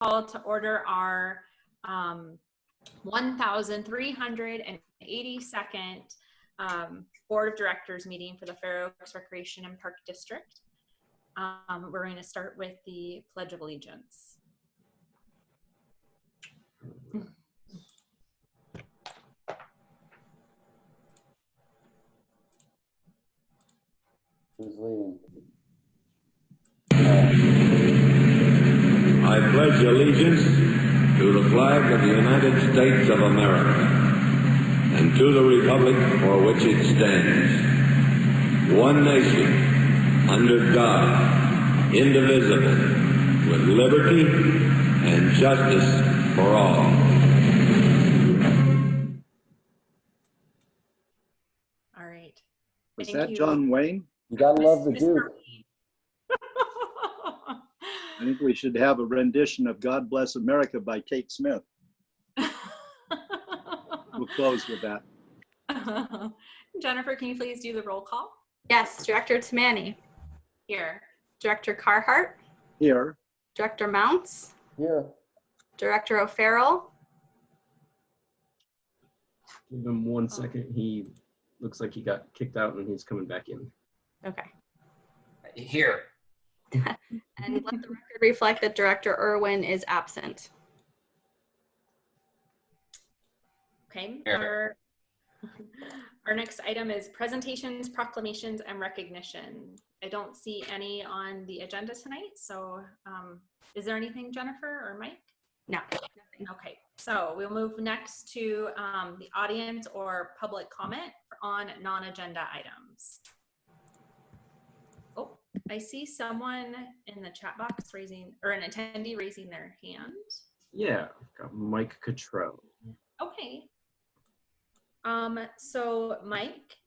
call to order our 1382nd Board of Directors meeting for the Fair Oaks Recreation and Park District. We're going to start with the Pledge of Allegiance. Who's leading? I pledge allegiance to the flag of the United States of America and to the republic for which it stands, one nation, under God, indivisible, with liberty and justice for all. All right. Was Thank that you. John Wayne? You gotta love the Mr. Duke. Wayne. I think we should have a rendition of God Bless America by Kate Smith. We'll close with that. Jennifer, can you please do the roll call? Yes, Director Tamani, Here. Director Carhart, Here, Director Mounts, Here. Director O'Farrell, Give him 1 second. He looks like he got kicked out and he's coming back in. okay. Here. And let the record reflect that Director Irwin is absent. Okay. Here. Our next item is presentations, proclamations, and recognition. I don't see any on the agenda tonight. So is there anything, Jennifer or Mike? No, nothing. Okay, so we'll move next to the audience or public comment on non-agenda items. Oh, I see someone in the chat box raising, or an attendee raising their hand. Yeah, got Mike Cottrell. Okay. So Mike,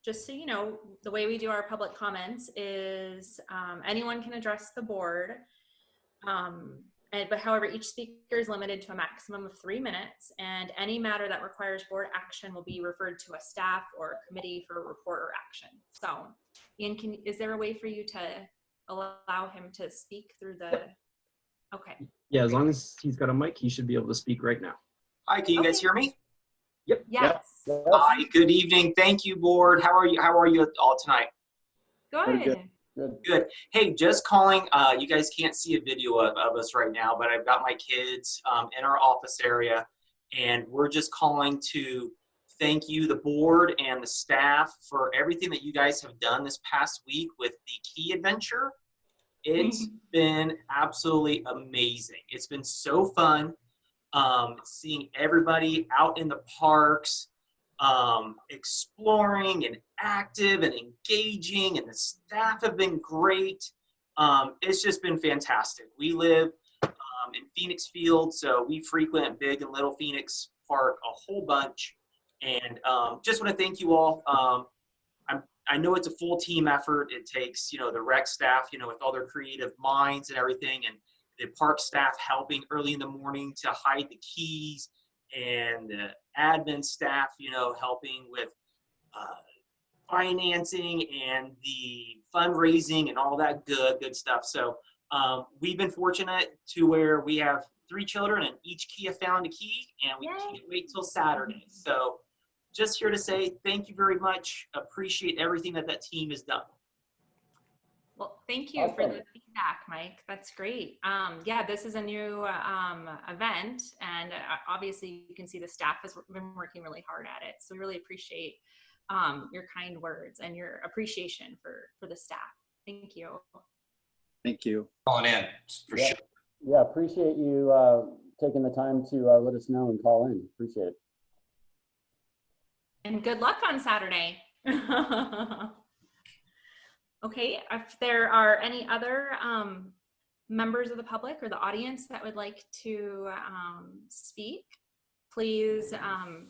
just so you know, the way we do our public comments is anyone can address the board. But however, each speaker is limited to a maximum of 3 minutes, and any matter that requires board action will be referred to a staff or a committee for a report or action. So, Ian, is there a way for you to allow him to speak through the, okay. Yeah, as long as he's got a mic, he should be able to speak right now. Hi, can you guys hear me? Yes. Yes. Hi, good evening. Thank you, board. How are you? How are you all tonight? Very Good. good. Good. Hey, just calling. You guys can't see a video of us right now, but I've got my kids in our office area, and we're just calling to thank you, the board and the staff, for everything that you guys have done this past week with the Key Adventure. It's been absolutely amazing. It's been so fun seeing everybody out in the parks, exploring and active and engaging, and the staff have been great. It's just been fantastic. We live in Phoenix Field, so we frequent Big and Little Phoenix Park a whole bunch, and just want to thank you all. I know it's a full team effort. It takes, you know, the rec staff, you know, with all their creative minds and everything, and the park staff helping early in the morning to hide the keys, and the admin staff, you know, helping with financing and the fundraising and all that good stuff. So we've been fortunate to where we have 3 children and each key have found a key, and we can't wait till Saturday. So just here to say thank you very much. Appreciate everything that team has done. Well, thank you for the feedback, Mike. That's great. Yeah, this is a new event, and obviously you can see the staff has been working really hard at it. So we really appreciate your kind words and your appreciation for the staff. Thank you. Thank you. Calling in for Yeah. sure. Yeah, appreciate you taking the time to let us know and call in. Appreciate it. And good luck on Saturday. Okay, if there are any other members of the public or the audience that would like to speak, please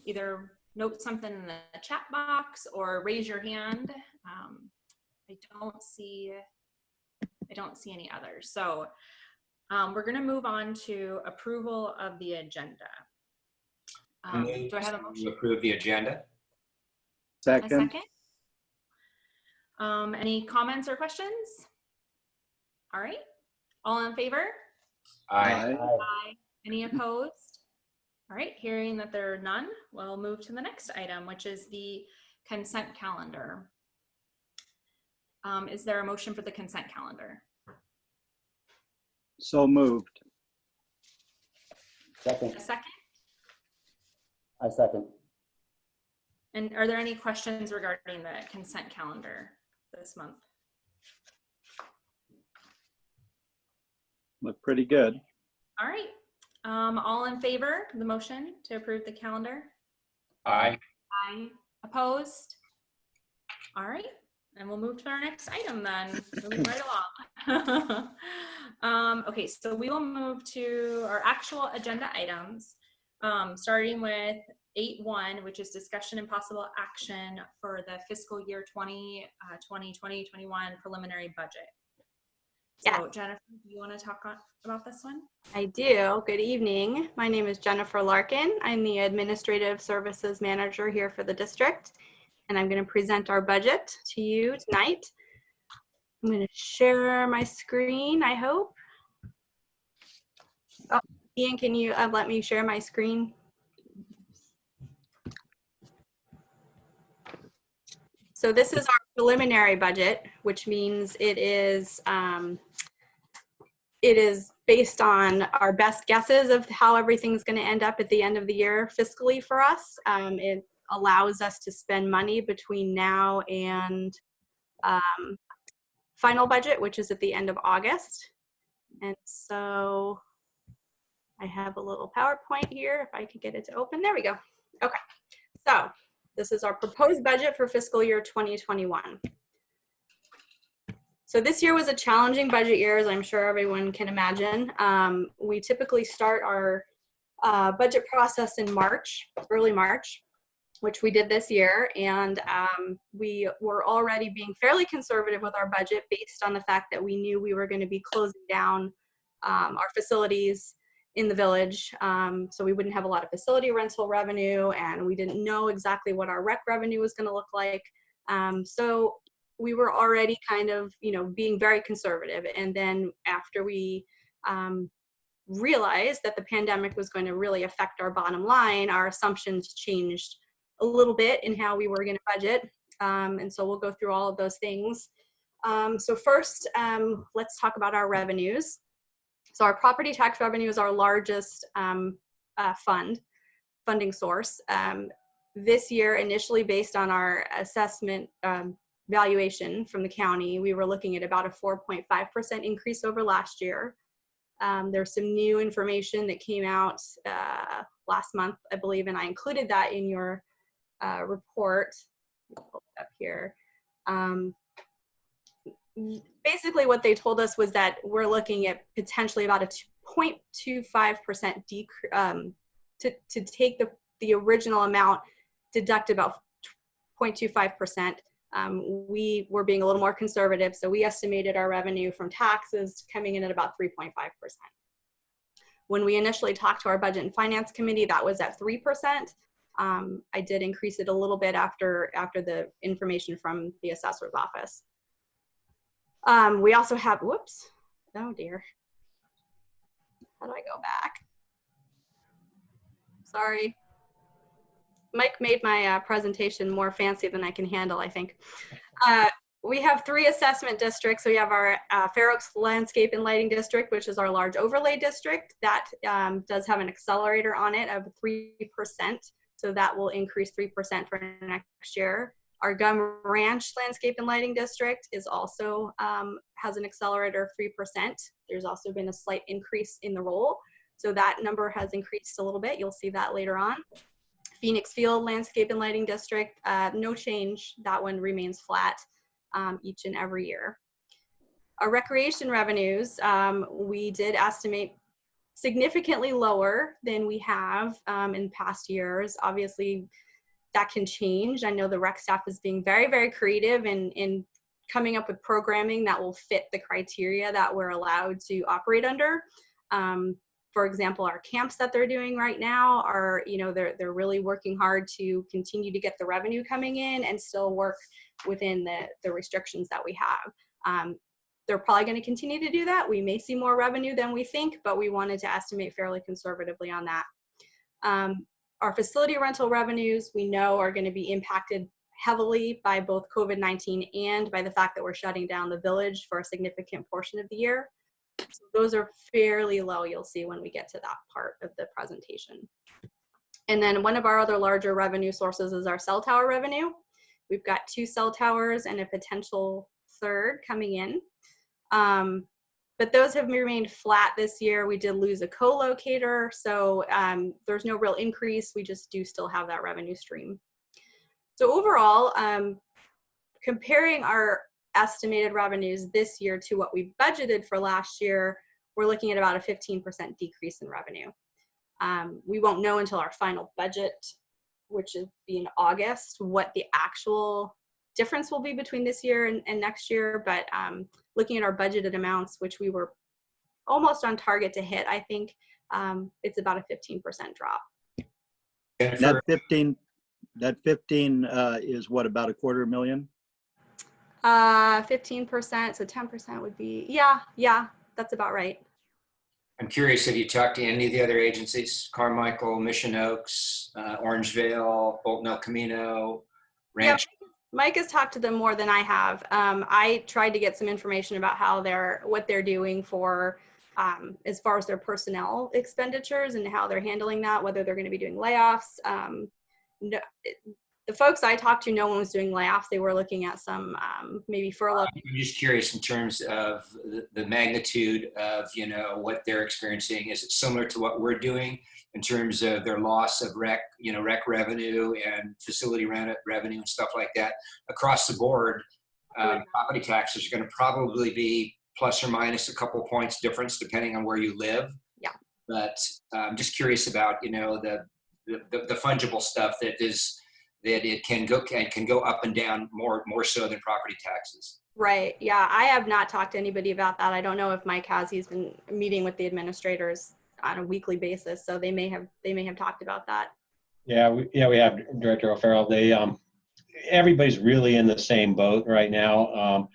either note something in the chat box or raise your hand. I don't see any others. So we're going to move on to approval of the agenda. Do I have a motion? To approve the agenda? A Second. second? Any comments or questions? All right, all in favor? Aye. Aye. Any opposed? All right, hearing that there are none, we'll move to the next item, which is the consent calendar. Is there a motion for the consent calendar? So moved. Second. A second? I second. And are there any questions regarding the consent calendar this month? Look pretty good. All right, all in favor of the motion to approve the calendar? Aye. Aye. Opposed? All right, and we'll move to our next item then, moving right along. Okay, so we will move to our actual agenda items, starting with 8.1, which is discussion and possible action for the fiscal year 2020-2021 preliminary budget. So Yeah. Jennifer, do you want to talk about this one? I do. Good evening. My name is Jennifer Larkin. I'm the Administrative Services Manager here for the district, and I'm going to present our budget to you tonight. I'm going to share my screen, I hope. Oh, Ian, can you let me share my screen? So this is our preliminary budget, which means it is based on our best guesses of how everything's going to end up at the end of the year fiscally for us. It allows us to spend money between now and final budget, which is at the end of August. And so I have a little PowerPoint here, if I could get it to open. There we go. Okay, so this is our proposed budget for fiscal year 2021. So this year was a challenging budget year, as I'm sure everyone can imagine. We typically start our budget process in March, early March, which we did this year. And we were already being fairly conservative with our budget based on the fact that we knew we were going to be closing down our facilities in the village. So we wouldn't have a lot of facility rental revenue, and we didn't know exactly what our rec revenue was going to look like. So we were already kind of, being very conservative. And then after we realized that the pandemic was going to really affect our bottom line, our assumptions changed a little bit in how we were going to budget. And so we'll go through all of those things. So first, let's talk about our revenues. So our property tax revenue is our largest funding source. This year, initially based on our assessment valuation from the county, we were looking at about a 4.5% increase over last year. There's some new information that came out last month, I believe, and I included that in your report. Pull it up here. Basically, what they told us was that we're looking at potentially about a 0.25% decrease, to take the original amount, deduct about 0.25%. We were being a little more conservative, so we estimated our revenue from taxes coming in at about 3.5%. When we initially talked to our Budget and Finance Committee, that was at 3%. I did increase it a little bit after the information from the assessor's office. We also have, whoops, oh dear. How do I go back? Sorry. Mike made my presentation more fancy than I can handle, I think. We have 3 assessment districts. We have our Fair Oaks Landscape and Lighting District, which is our large overlay district. That does have an accelerator on it of 3%. So that will increase 3% for next year. Our Gum Ranch Landscape and Lighting District is also has an accelerator of 3%. There's also been a slight increase in the roll. So that number has increased a little bit. You'll see that later on. Phoenix Field Landscape and Lighting District, no change. That one remains flat each and every year. Our recreation revenues, we did estimate significantly lower than we have in past years. Obviously, that can change. I know the rec staff is being very, very creative in coming up with programming that will fit the criteria that we're allowed to operate under. For example, our camps that they're doing right now are, they're really working hard to continue to get the revenue coming in and still work within the restrictions that we have. They're probably going to continue to do that. We may see more revenue than we think, but we wanted to estimate fairly conservatively on that. Our facility rental revenues, we know, are going to be impacted heavily by both COVID-19 and by the fact that we're shutting down the village for a significant portion of the year. So those are fairly low, you'll see when we get to that part of the presentation. And then one of our other larger revenue sources is our cell tower revenue. We've got 2 cell towers and a potential third coming in. But those have remained flat this year. We did lose a co-locator, so there's no real increase. We just do still have that revenue stream. So overall, comparing our estimated revenues this year to what we budgeted for last year, we're looking at about a 15% decrease in revenue. We won't know until our final budget, which is in August, what the actual difference will be between this year and next year. But looking at our budgeted amounts, which we were almost on target to hit, I think it's about a 15% drop. That 15 is what, about $250,000? 15%, so 10% would be, yeah, that's about right. I'm curious, have you talked to any of the other agencies? Carmichael, Mission Oaks, Orangevale, Bolton El Camino, Ranch? Yeah, Mike has talked to them more than I have. I tried to get some information about what they're doing for as far as their personnel expenditures and how they're handling that, whether they're going to be doing layoffs. No, the folks I talked to, no one was doing layoffs. They were looking at some maybe furlough. I'm just curious in terms of the magnitude of, what they're experiencing. Is it similar to what we're doing in terms of their loss of rec revenue and facility rent revenue and stuff like that? Across the board, property taxes are going to probably be plus or minus a couple points difference depending on where you live. Yeah. But I'm just curious about, the fungible stuff that it can go up and down more so than property taxes. Right. Yeah. I have not talked to anybody about that. I don't know if Mike has. He's been meeting with the administrators on a weekly basis, so they may have talked about that. Yeah, we have Director O'Farrell. Everybody's really in the same boat right now.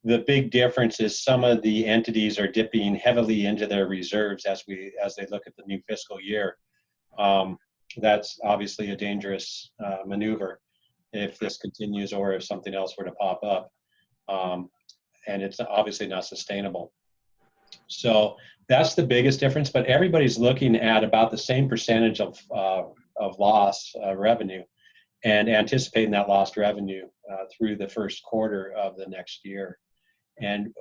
The big difference is some of the entities are dipping heavily into their reserves as they look at the new fiscal year. That's obviously a dangerous maneuver if this continues or if something else were to pop up. And it's obviously not sustainable. So that's the biggest difference, but everybody's looking at about the same percentage of loss revenue and anticipating that lost revenue through the first quarter of the next year. And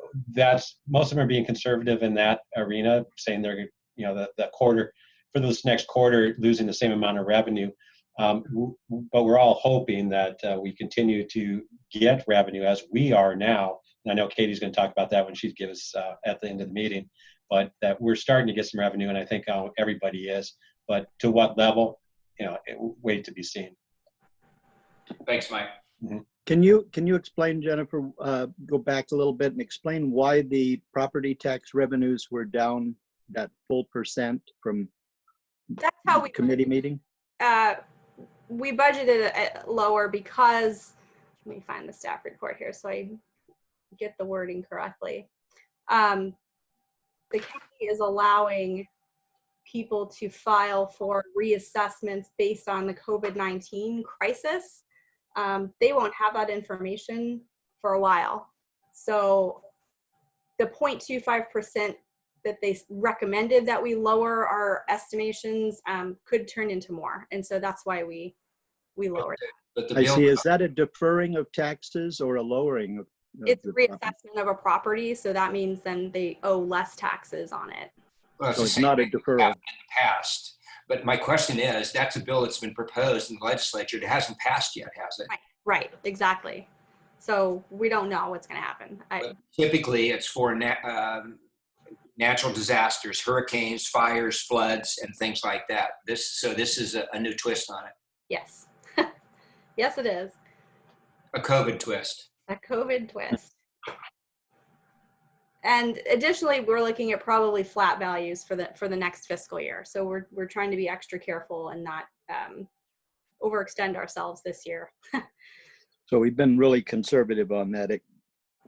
most of them are being conservative in that arena, saying they're, the quarter, for this next quarter, losing the same amount of revenue. But we're all hoping that we continue to get revenue as we are now. And I know Katie's going to talk about that when she gives at the end of the meeting, but that we're starting to get some revenue, and I think everybody is. But to what level, wait to be seen. Thanks, Mike. Mm-hmm. Can you explain, Jennifer, go back a little bit and explain why the property tax revenues were down that full % from That's how we committee meeting? We budgeted it lower because, let me find the staff report here so I get the wording correctly. The county is allowing people to file for reassessments based on the COVID-19 crisis. They won't have that information for a while. So the 0.25% that they recommended that we lower our estimations could turn into more. And so that's why we lowered it. But I see. Is that a deferring of taxes or a lowering of It's the reassessment of a property. So that means then they owe less taxes on it. Well, So it's not a deferral. In the past. But my question is, that's a bill that's been proposed in the legislature. It hasn't passed yet, has it? Right, exactly. So we don't know what's going to happen. But typically, it's for natural disasters, hurricanes, fires, floods, and things like that. This is a new twist on it. Yes. Yes, it is. A COVID twist. A COVID twist. And additionally, we're looking at probably flat values for the next fiscal year. So we're trying to be extra careful and not overextend ourselves this year. So we've been really conservative on that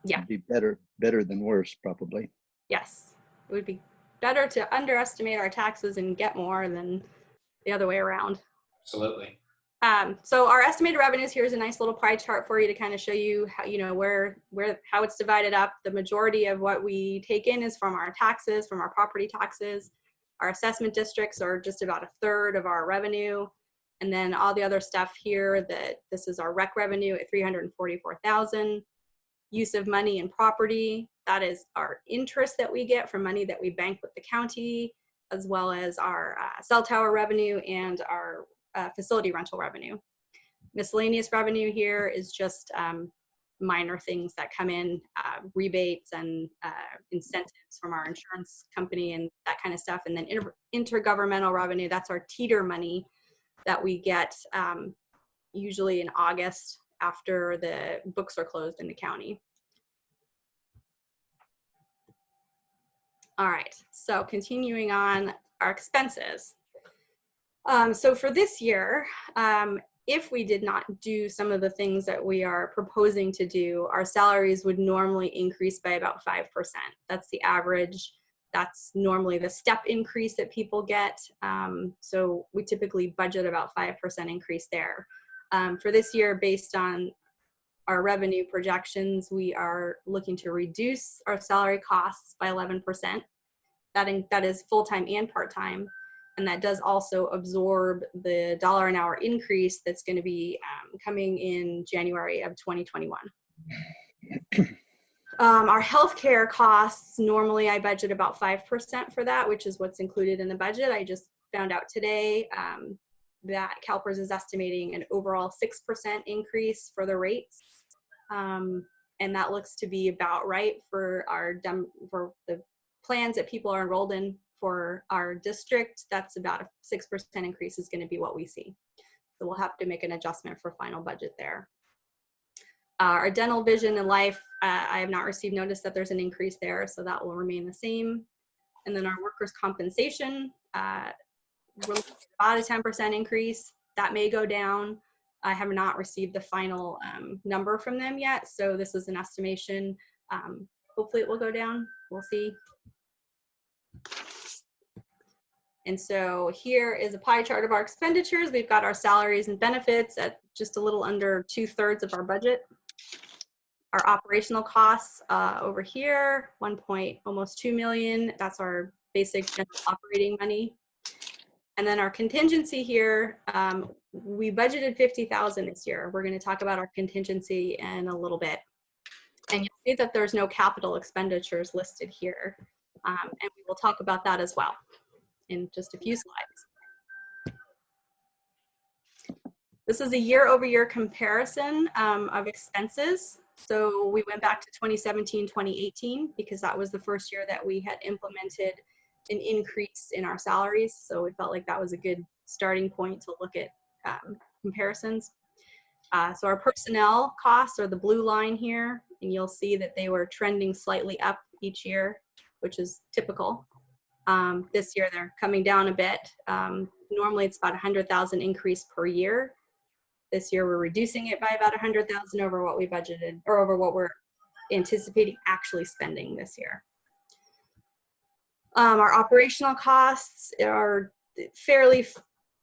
Yeah. It'd be better than worse, probably. Yes, it would be better to underestimate our taxes and get more than the other way around. Absolutely. So our estimated revenues, here's a nice little pie chart for you to kind of show you how, how it's divided up. The majority of what we take in is from our taxes, from our property taxes. Our assessment districts are just about a third of our revenue. And then all the other stuff here, this is our rec revenue at $344,000. Use of money and property, that is our interest that we get from money that we bank with the county, as well as our cell tower revenue and our facility rental revenue. Miscellaneous revenue here is just minor things that come in, rebates and incentives from our insurance company and that kind of stuff. And then intergovernmental revenue, that's our teeter money that we get usually in August after the books are closed in the county. All right, so continuing on our expenses. So for this year, if we did not do some of the things that we are proposing to do, our salaries would normally increase by about 5%. That's the average. That's normally the step increase that people get. So we typically budget about 5% increase there. For this year, based on our revenue projections, we are looking to reduce our salary costs by 11%. That is full-time and part-time. And that does also absorb the $1 an hour increase that's going to be coming in January of 2021. Our healthcare costs, normally I budget about 5% for that, which is what's included in the budget. I just found out today that CalPERS is estimating an overall 6% increase for the rates. And that looks to be about right for for the plans that people are enrolled in for our district. That's about a 6% increase is going to be what we see. So we'll have to make an adjustment for final budget there. Our dental, vision, and life, I have not received notice that there's an increase there, so that will remain the same. And then our workers' compensation, we're looking at about a 10% increase. That may go down. I have not received the final number from them yet, so this is an estimation. Hopefully it will go down. We'll see. And so here is a pie chart of our expenditures. We've got our salaries and benefits at just a little under 2/3 of our budget. Our operational costs over here, almost 2 million. That's our basic general operating money. And then our contingency here, we budgeted 50,000 this year. We're going to talk about our contingency in a little bit. And you'll see that there's no capital expenditures listed here. And we will talk about that as well in just a few slides. This is a year-over-year comparison of expenses. So we went back to 2017, 2018, because that was the first year that we had implemented an increase in our salaries. So we felt like that was a good starting point to look at comparisons. So our personnel costs are the blue line here, and you'll see that they were trending slightly up each year, which is typical. This year they're coming down a bit. Normally it's about 100,000 increase per year. This year we're reducing it by about 100,000 over what we budgeted, or over what we're anticipating actually spending this year. Our operational costs are fairly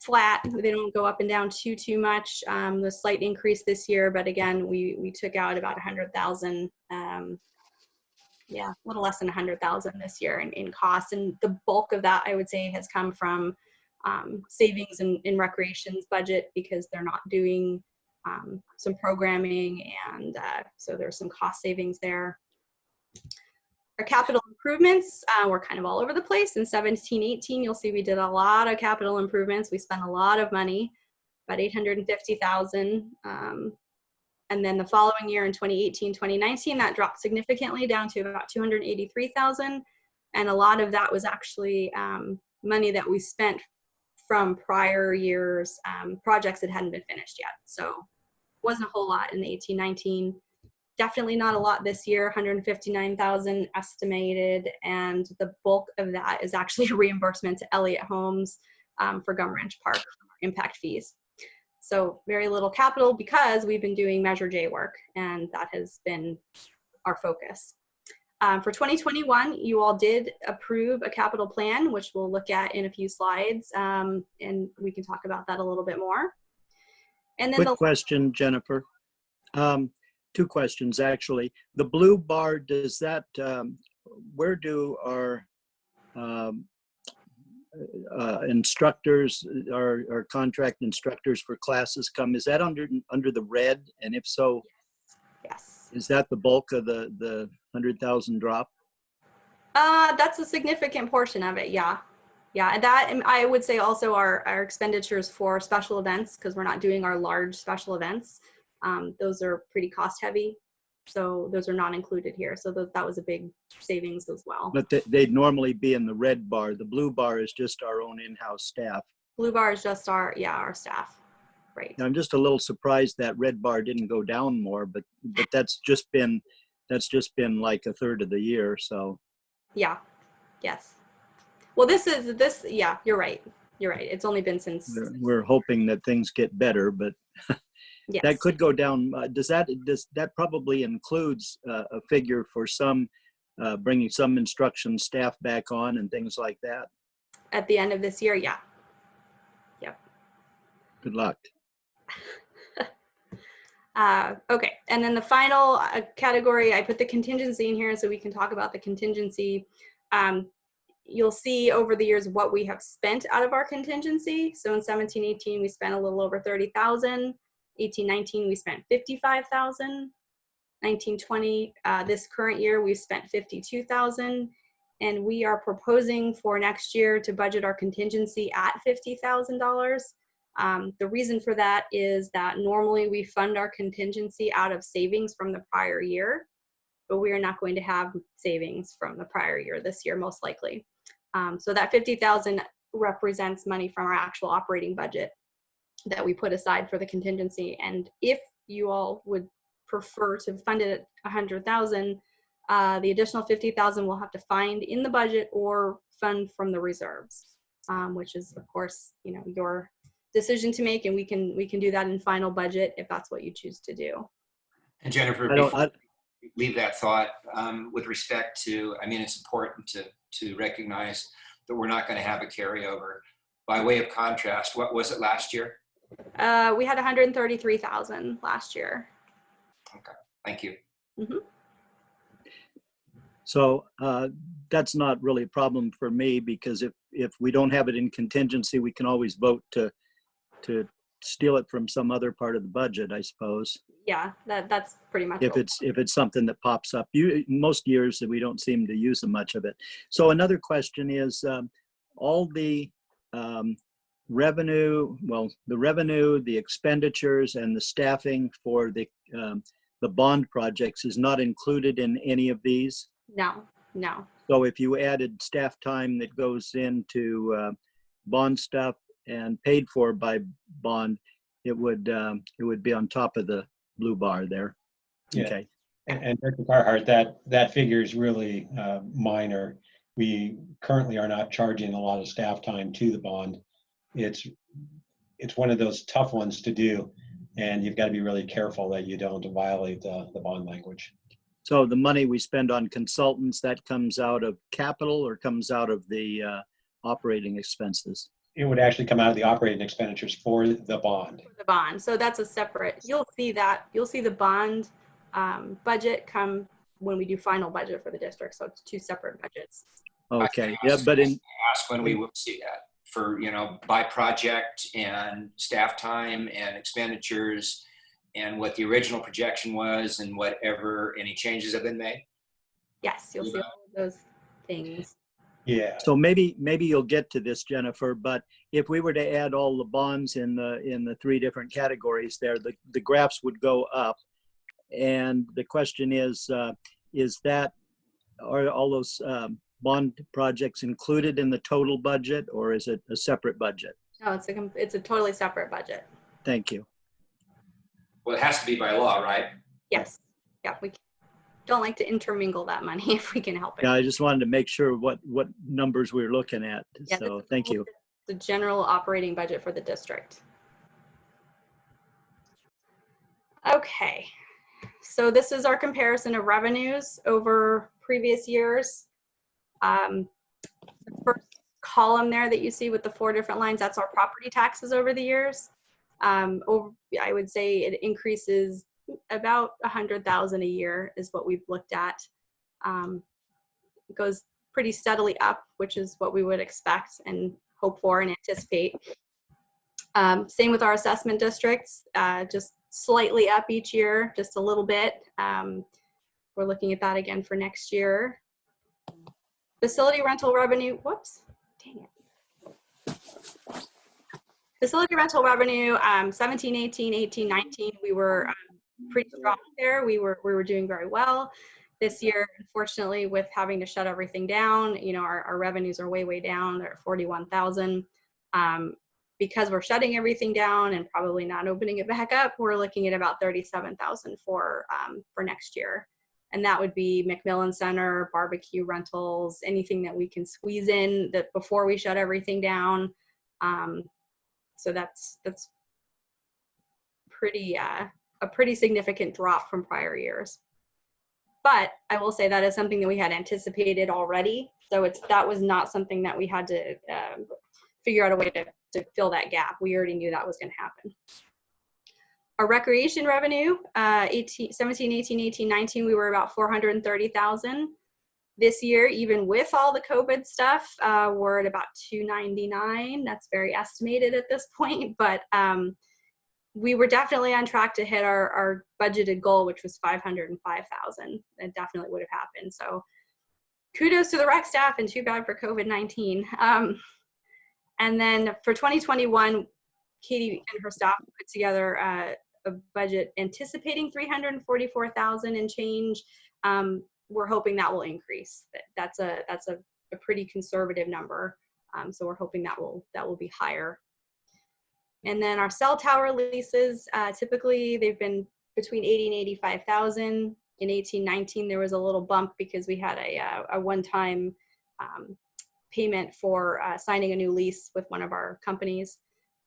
flat. They don't go up and down too much. The slight increase this year, but again, we took out about 100,000. Yeah, a little less than 100,000 this year in costs, and the bulk of that I would say has come from savings in recreation's budget, because they're not doing some programming, and so there's some cost savings there. Our capital improvements, we're kind of all over the place. In 17-18, you'll see we did a lot of capital improvements. We spent a lot of money, about 850,000. And then the following year in 2018-2019, that dropped significantly down to about 283,000. And a lot of that was actually money that we spent from prior years, projects that hadn't been finished yet. So wasn't a whole lot in the 18-19. Definitely not a lot this year, 159,000 estimated. And the bulk of that is actually a reimbursement to Elliott Homes for Gum Ranch Park impact fees. So very little capital, because we've been doing Measure J work, and that has been our focus. For 2021, you all did approve a capital plan, which we'll look at in a few slides, and we can talk about that a little bit more. And then Quick question, Jennifer. Two questions, actually. The blue bar, does that, where do our instructors, our contract instructors for classes come? Is that under the red? And if so, yes, is that the bulk of the 100,000 drop? that's a significant portion of it. Yeah. Yeah. And that, and I would say also our expenditures for special events, because we're not doing our large special events. Those are pretty cost heavy. So those are not included here. So that was a big savings as well. But they'd normally be in the red bar. The blue bar is just our own in-house staff. Blue bar is just our staff. Right. Now, I'm just a little surprised that red bar didn't go down more, but that's just been like a third of the year. So yeah. Yes. Well, yeah, you're right. You're right. It's only been since. We're hoping that things get better, but yes. that could go down. Does that probably includes a figure for some bringing some instruction staff back on and things like that? At the end of this year, yeah. Yep. Good luck. Okay, and then the final category, I put the contingency in here so we can talk about the contingency. You'll see over the years what we have spent out of our contingency. So in 17-18, we spent a little over 30,000. 18-19, we spent 55,000. 19-20, this current year, we've spent 52,000. And we are proposing for next year to budget our contingency at $50,000. The reason for that is that normally we fund our contingency out of savings from the prior year, but we are not going to have savings from the prior year this year, most likely. So that 50,000 represents money from our actual operating budget that we put aside for the contingency. And if you all would prefer to fund it at 100,000, the additional 50,000 we'll have to find in the budget or fund from the reserves, which is of course, your decision to make, and we can do that in final budget if that's what you choose to do. And Jennifer, before we leave that thought, with respect to, it's important to recognize that we're not going to have a carryover. By way of contrast, what was it last year? We had 133,000 last year. Okay, thank you. Mm-hmm. So that's not really a problem for me, because if we don't have it in contingency, we can always vote to steal it from some other part of the budget, I suppose. Yeah, that's pretty much. If it's something that pops up, most years we don't seem to use much of it. So another question is, all the revenue, the expenditures, and the staffing for the bond projects is not included in any of these? No. So if you added staff time that goes into bond stuff and paid for by bond, it would be on top of the blue bar there. Yeah. Okay. And Director Carhart, that figure is really minor. We currently are not charging a lot of staff time to the bond. It's one of those tough ones to do, and you've got to be really careful that you don't violate the bond language. So the money we spend on consultants, that comes out of capital or comes out of the operating expenses? It would actually come out of the operating expenditures for the bond. The bond. So that's a separate, you'll see the bond budget come when we do final budget for the district. So it's two separate budgets. Okay. Yeah, but ask when we will see that for, by project and staff time and expenditures and what the original projection was and whatever any changes have been made. Yes, you'll see all of those things. Yeah. So maybe you'll get to this, Jennifer, but if we were to add all the bonds in the three different categories there, the graphs would go up. And the question is that, are all those bond projects included in the total budget, or is it a separate budget? No, it's a totally separate budget. Thank you. Well, it has to be by law, right? Yes. Yeah, we don't like to intermingle that money if we can help it. Yeah, I just wanted to make sure what numbers we were looking at. Yeah, so thank you. The general operating budget for the district. Okay, So this is our comparison of revenues over previous years. The first column there that you see with the 4 different lines, that's our property taxes over the years. I would say it increases about 100,000 a year is what we've looked at. It goes pretty steadily up, which is what we would expect and hope for and anticipate. Same with our assessment districts, just slightly up each year, just a little bit. We're looking at that again for next year. Facility rental revenue, whoops, dang it. Facility rental revenue, 17, 18, 18, 19, we were pretty strong there. We were doing very well. This year, unfortunately, with having to shut everything down, you know, our revenues are way down. They're at 41,000. Because we're shutting everything down and probably not opening it back up, we're looking at about 37,000 for next year. And that would be McMillan Center, barbecue rentals, anything that we can squeeze in that before we shut everything down. So that's pretty a pretty significant drop from prior years. But I will say that is something that we had anticipated already. So that was not something that we had to figure out a way to fill that gap. We already knew that was going to happen. Our recreation revenue, 17, 18, 18, 19, we were about 430,000. This year, even with all the COVID stuff, we're at about 299. That's very estimated at this point, but we were definitely on track to hit our budgeted goal, which was 505,000. It definitely would have happened. So kudos to the rec staff, and too bad for COVID-19. And then for 2021, Katie and her staff put together a budget anticipating 344,000 and change. We're hoping that will increase. That's a pretty conservative number. So we're hoping that will be higher. And then our cell tower leases, typically they've been between 80 and 85,000. In 18-19, there was a little bump because we had a one-time payment for signing a new lease with one of our companies.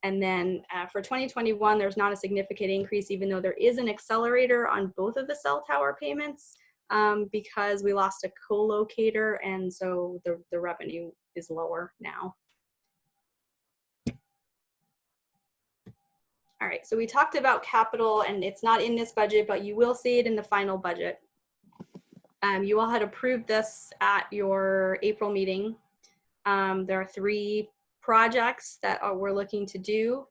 And then for 2021, there's not a significant increase, even though there is an accelerator on both of the cell tower payments because we lost a co-locator, and so the revenue is lower now. All right, so we talked about capital, and it's not in this budget, but you will see it in the final budget. You all had approved this at your April meeting. There are 3 projects that we're looking to do.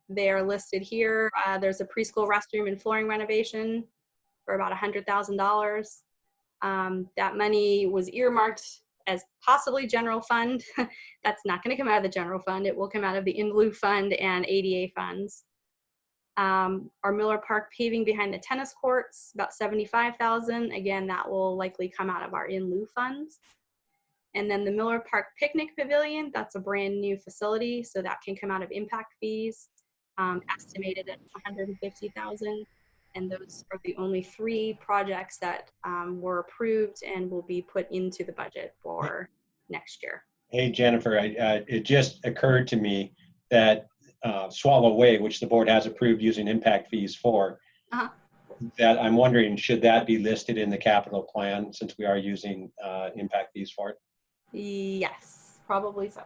They are listed here. There's a preschool restroom and flooring renovation for about $100,000. That money was earmarked as possibly general fund. That's not going to come out of the general fund. It will come out of the in lieu fund and ADA funds. Our Miller Park paving behind the tennis courts, about $75,000. Again, that will likely come out of our in lieu funds. And then the Miller Park Picnic Pavilion, that's a brand new facility, so that can come out of impact fees, estimated at $150,000. And those are the only 3 projects that were approved and will be put into the budget for next year. Hey, Jennifer, it just occurred to me that Swallow Way, which the board has approved using impact fees for, that I'm wondering, should that be listed in the capital plan since we are using impact fees for it? Yes, probably so.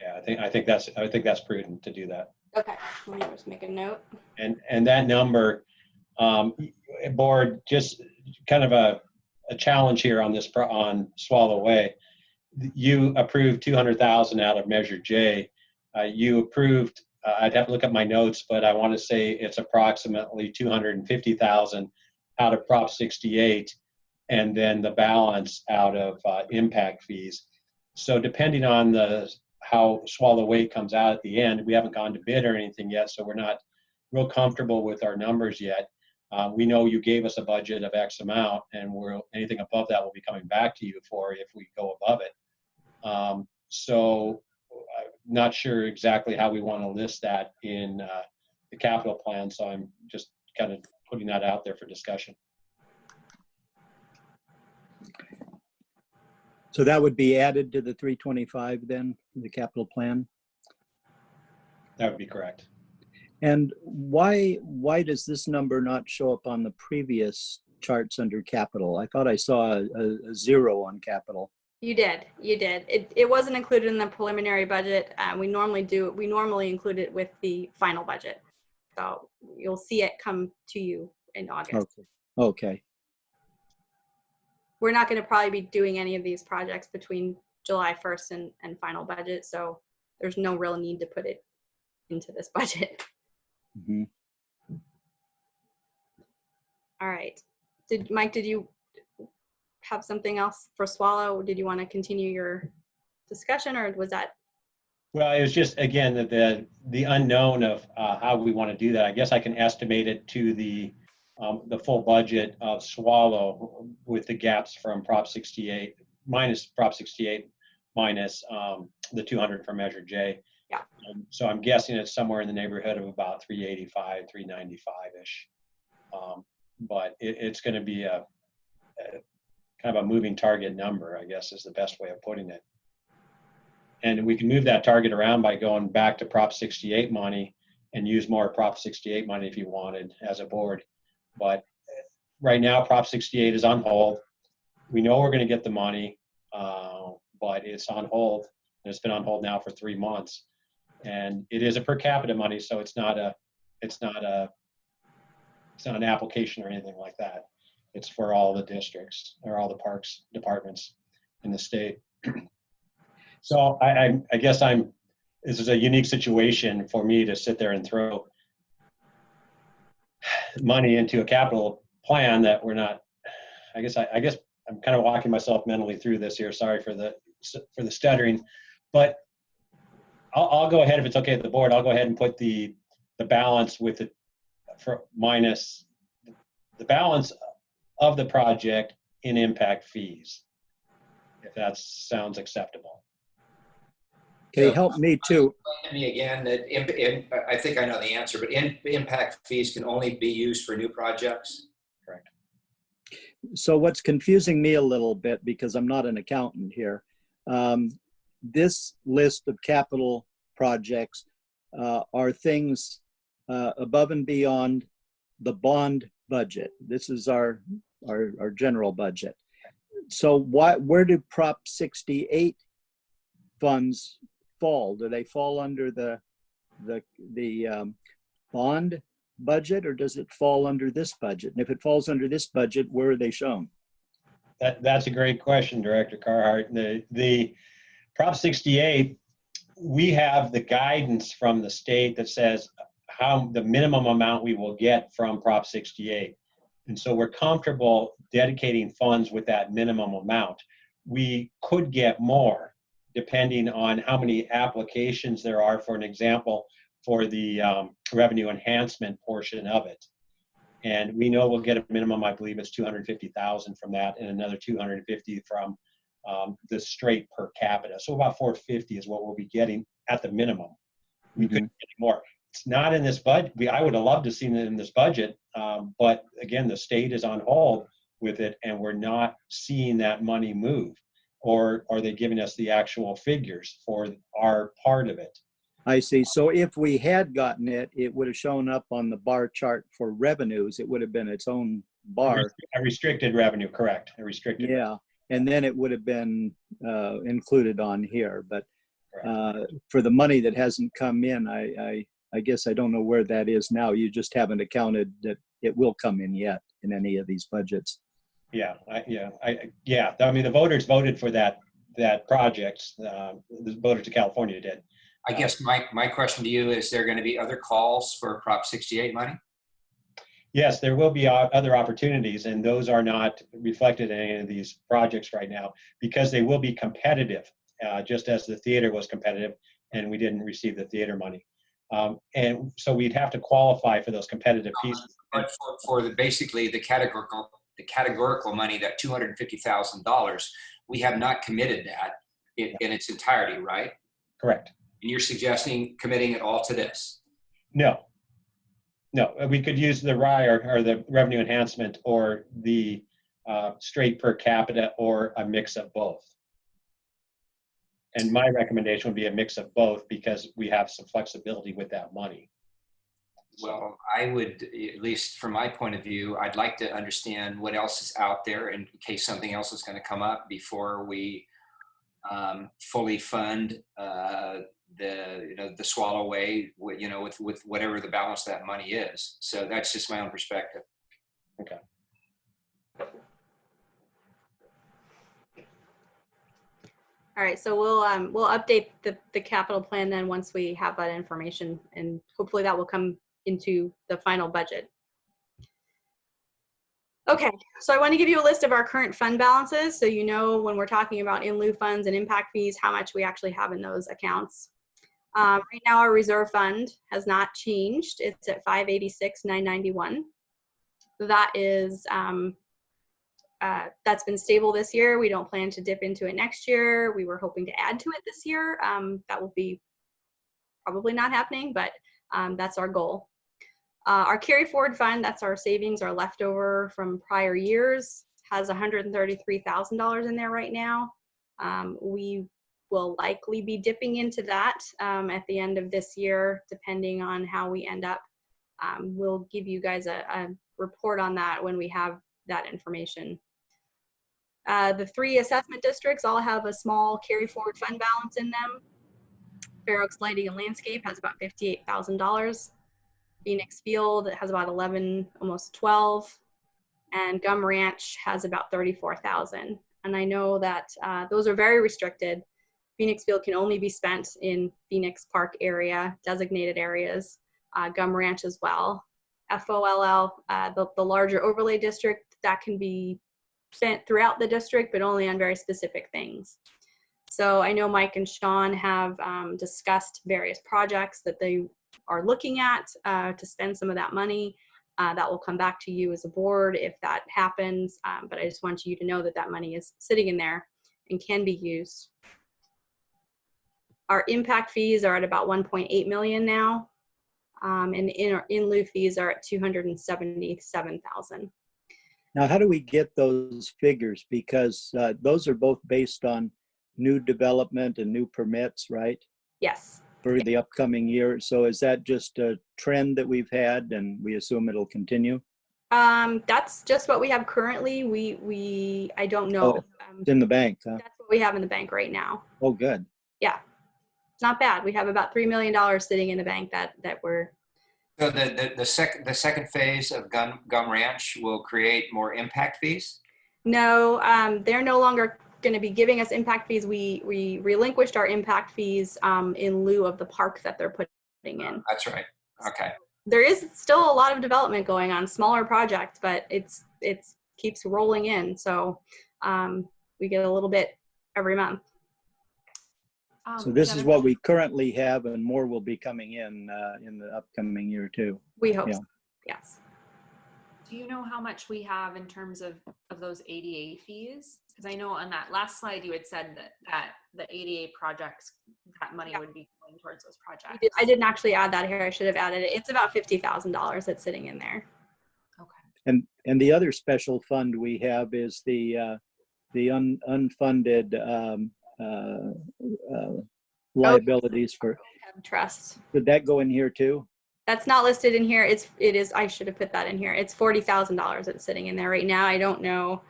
Yeah, I think that's prudent to do that. Okay, let me just make a note. And that number, board, just kind of a challenge here on this on Swallow Way. You approved 200,000 out of Measure J. You approved, I'd have to look at my notes, but I want to say it's approximately 250,000 out of Prop 68, and then the balance out of impact fees. So depending on how Swallow Way comes out at the end, we haven't gone to bid or anything yet, so we're not real comfortable with our numbers yet. We know you gave us a budget of X amount, and anything above that will be coming back to you for if we go above it. So I'm not sure exactly how we want to list that in the capital plan, so I'm just kind of putting that out there for discussion. So that would be added to the 325 then, the capital plan? That would be correct. And why does this number not show up on the previous charts under capital? I thought I saw a 0 on capital. You did. It wasn't included in the preliminary budget. We normally include it with the final budget. So you'll see it come to you in August. Okay. We're not going to probably be doing any of these projects between July 1st and final budget. So there's no real need to put it into this budget. Mm-hmm. All right. Mike, did you have something else for Swallow? Did you want to continue your discussion, or was that? Well, it was just, again, the unknown of how we want to do that. I guess I can estimate it to the full budget of Swallow with the gaps from Prop 68 minus Prop 68 minus the 200 for Measure J. Yeah. So I'm guessing it's somewhere in the neighborhood of about 385, 395-ish. But it's going to be a kind of a moving target number, I guess is the best way of putting it. And we can move that target around by going back to Prop 68 money and use more Prop 68 money if you wanted as a board. But right now, Prop 68 is on hold. We know we're going to get the money, but it's on hold. And it's been on hold now for 3 months. And it is a per capita money, so it's not an application or anything like that. It's for all the districts or all the parks departments in the state. So I guess this is a unique situation for me to sit there and throw money into a capital plan that we're not. I guess I'm kind of walking myself mentally through this here. Sorry for the stuttering, but I'll go ahead, if it's okay with the board, I'll go ahead and put the balance with it for minus the balance of the project in impact fees, if that sounds acceptable. Okay, help me too. Explain to me again that I think I know the answer, but impact fees can only be used for new projects? Correct. So what's confusing me a little bit, because I'm not an accountant here, this list of capital projects are things above and beyond the bond budget. This is our general budget. So where do Prop 68 funds fall? Do they fall under the bond budget, or does it fall under this budget? And if it falls under this budget, where are they shown? That's a great question, Director Carhart. The Prop 68, we have the guidance from the state that says how the minimum amount we will get from Prop 68. And so we're comfortable dedicating funds with that minimum amount. We could get more depending on how many applications there are, for an example, for the revenue enhancement portion of it. And we know we'll get a minimum, I believe it's 250,000 from that, and another 250 from the straight per capita. So about 450 is what we'll be getting at the minimum. We couldn't get more. It's not in this budget. I would have loved to see it in this budget, but again, the state is on hold with it, and we're not seeing that money move. Or are they giving us the actual figures for our part of it? I see. So if we had gotten it, it would have shown up on the bar chart for revenues. It would have been its own bar. A restricted revenue, correct. A restricted. Yeah. And then it would have been included on here. But for the money that hasn't come in, I guess I don't know where that is now. You just haven't accounted that it will come in yet in any of these budgets. Yeah. I mean, the voters voted for that project. The voters of California did. I guess my question to you is there going to be other calls for Prop 68 money? Yes, there will be other opportunities, and those are not reflected in any of these projects right now because they will be competitive, just as the theater was competitive and we didn't receive the theater money. And so we'd have to qualify for those competitive pieces. But for basically the categorical money, that $250,000, we have not committed that in its entirety, right? Correct. And you're suggesting committing it all to this? No, we could use the RIE or the revenue enhancement or the straight per capita or a mix of both. And my recommendation would be a mix of both because we have some flexibility with that money. Well, I would, at least from my point of view, I'd like to understand what else is out there in case something else is going to come up before we fully fund the Swallowway, with whatever the balance of that money is. So that's just my own perspective. Okay. All right, so we'll update the capital plan then once we have that information, and hopefully that will come into the final budget. Okay, so I want to give you a list of our current fund balances, so you know when we're talking about in lieu funds and impact fees, how much we actually have in those accounts. Right now, our reserve fund has not changed. It's at $586,991. That is that's been stable this year. We don't plan to dip into it next year. We were hoping to add to it this year. That will be probably not happening, but that's our goal. Our carry forward fund, that's our savings, our leftover from prior years, has $133,000 in there right now. We will likely be dipping into that at the end of this year, depending on how we end up. We'll give you guys a report on that when we have that information. The 3 assessment districts all have a small carry forward fund balance in them. Fair Oaks Lighting and Landscape has about $58,000. Phoenix Field has about 11, almost 12. And Gum Ranch has about 34,000. And I know that those are very restricted. Phoenix Field can only be spent in Phoenix Park area, designated areas, Gum Ranch as well. FOLL, the larger overlay district, that can be spent throughout the district, but only on very specific things. So I know Mike and Sean have discussed various projects that they are looking at to spend some of that money. That will come back to you as a board if that happens. But I just want you to know that that money is sitting in there and can be used. Our impact fees are at about 1.8 million now. And in lieu fees are at 277,000. Now, how do we get those figures? Because those are both based on new development and new permits, right? Yes. For the upcoming year. So is that just a trend that we've had and we assume it'll continue? That's just what we have currently. I don't know. Oh, it's in the bank, huh? That's what we have in the bank right now. Oh, good. Yeah. It's not bad. We have about $3 million sitting in the bank that we're. So the second phase of Gum Ranch will create more impact fees? No, they're no longer going to be giving us impact fees. We relinquished our impact fees in lieu of the park that they're putting in. That's right. Okay. There is still a lot of development going on, smaller projects, but it keeps rolling in. So we get a little bit every month. So this is what we currently have, and more will be coming in the upcoming year too. We hope so. Yes. Do you know how much we have in terms of those ADA fees? Because I know on that last slide you had said that the ADA projects, that money would be going towards those projects. I didn't actually add that here. I should have added it. It's about $50,000 that's sitting in there. Okay. And the other special fund we have is the unfunded liabilities for trust. Did that go in here too? That's not listed in here. It is. I should have put that in here. It's $40,000 that's sitting in there right now. I don't know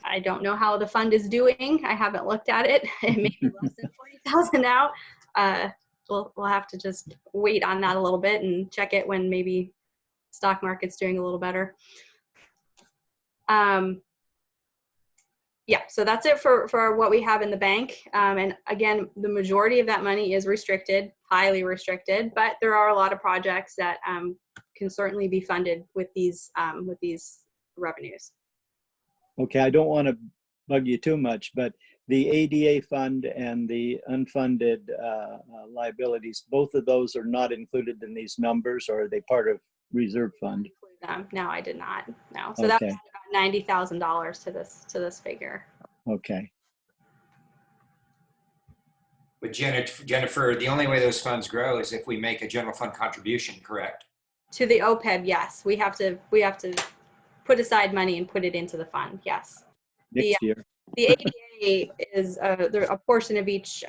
how the fund is doing. I haven't looked at it. It may be less than 40,000 now. We'll have to just wait on that a little bit and check it when maybe stock market's doing a little better. Yeah, so that's it for what we have in the bank. And again, the majority of that money is restricted, highly restricted, but there are a lot of projects that can certainly be funded with these revenues. Okay, I don't want to bug you too much, but the ADA fund and the unfunded liabilities, both of those are not included in these numbers, or are they part of reserve fund? No, I did not. No, so okay. That was about $90,000 to this figure. Okay. But Jennifer, the only way those funds grow is if we make a general fund contribution, correct? To the OPEB, yes. We have to put aside money and put it into the fund. Yes. Next year. The ADA is a portion of each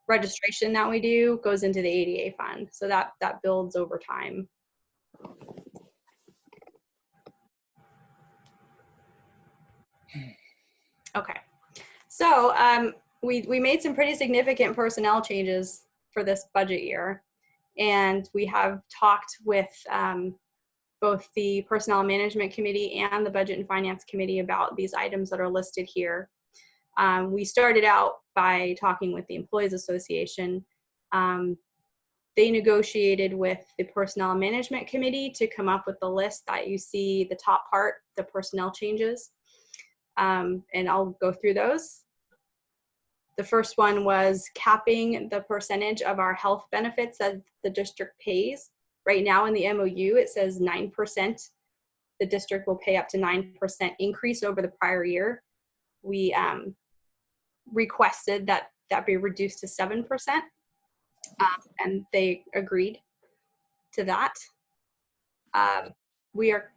registration that we do goes into the ADA fund, so that builds over time. Okay, so we made some pretty significant personnel changes for this budget year, and we have talked with both the Personnel Management Committee and the Budget and Finance Committee about these items that are listed here. We started out by talking with the Employees Association. They negotiated with the Personnel Management Committee to come up with the list that you see the top part, the personnel changes. And I'll go through those. The first one was capping the percentage of our health benefits that the district pays. Right now in the MOU, it says 9%. The district will pay up to 9% increase over the prior year. We requested that that be reduced to 7%, and they agreed to that. We are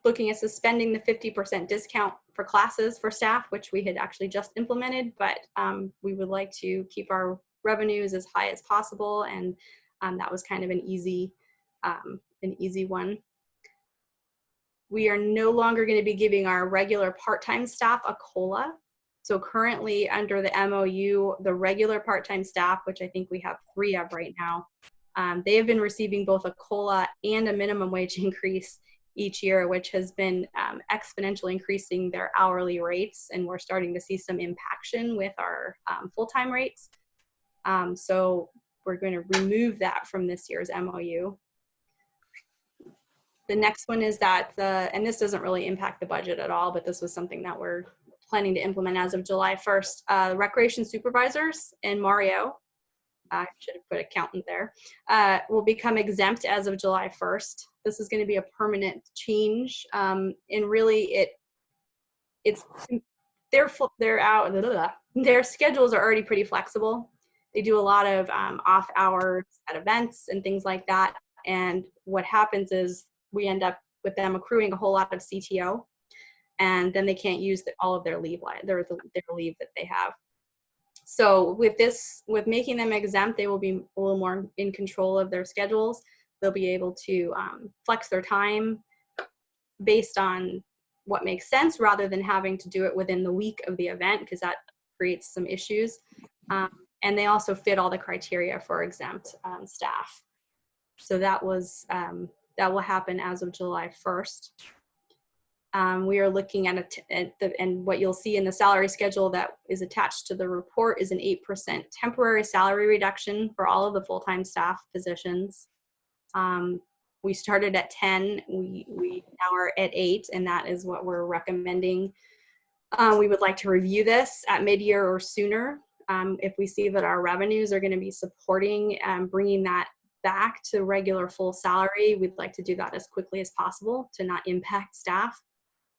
looking at suspending the 50% discount for classes for staff, which we had actually just implemented, but we would like to keep our revenues as high as possible, and that was kind of an easy one. We are no longer going to be giving our regular part-time staff a COLA. So currently under the MOU, the regular part-time staff, which I think we have 3 of right now, they have been receiving both a COLA and a minimum wage increase each year, which has been exponentially increasing their hourly rates, and we're starting to see some impaction with our full-time rates. So we're going to remove that from this year's MOU. The next one is that, and this doesn't really impact the budget at all, but this was something that we're planning to implement as of July 1st. Recreation supervisors and Mario, I should have put accountant there, will become exempt as of July 1st. This is going to be a permanent change, and really their schedules are already pretty flexible. They do a lot of off hours at events and things like that, and what happens is we end up with them accruing a whole lot of CTO, and then they can't use all of their leave, their leave that they have. So with making them exempt, they will be a little more in control of their schedules. They'll be able to flex their time based on what makes sense, rather than having to do it within the week of the event, because that creates some issues. And they also fit all the criteria for exempt staff. So that will happen as of July 1st. We are looking at and what you'll see in the salary schedule that is attached to the report is an 8% temporary salary reduction for all of the full-time staff positions. We started at 10, we now are at 8, and that is what we're recommending. We would like to review this at mid-year or sooner. If we see that our revenues are going to be supporting bringing that back to regular full salary, we'd like to do that as quickly as possible to not impact staff.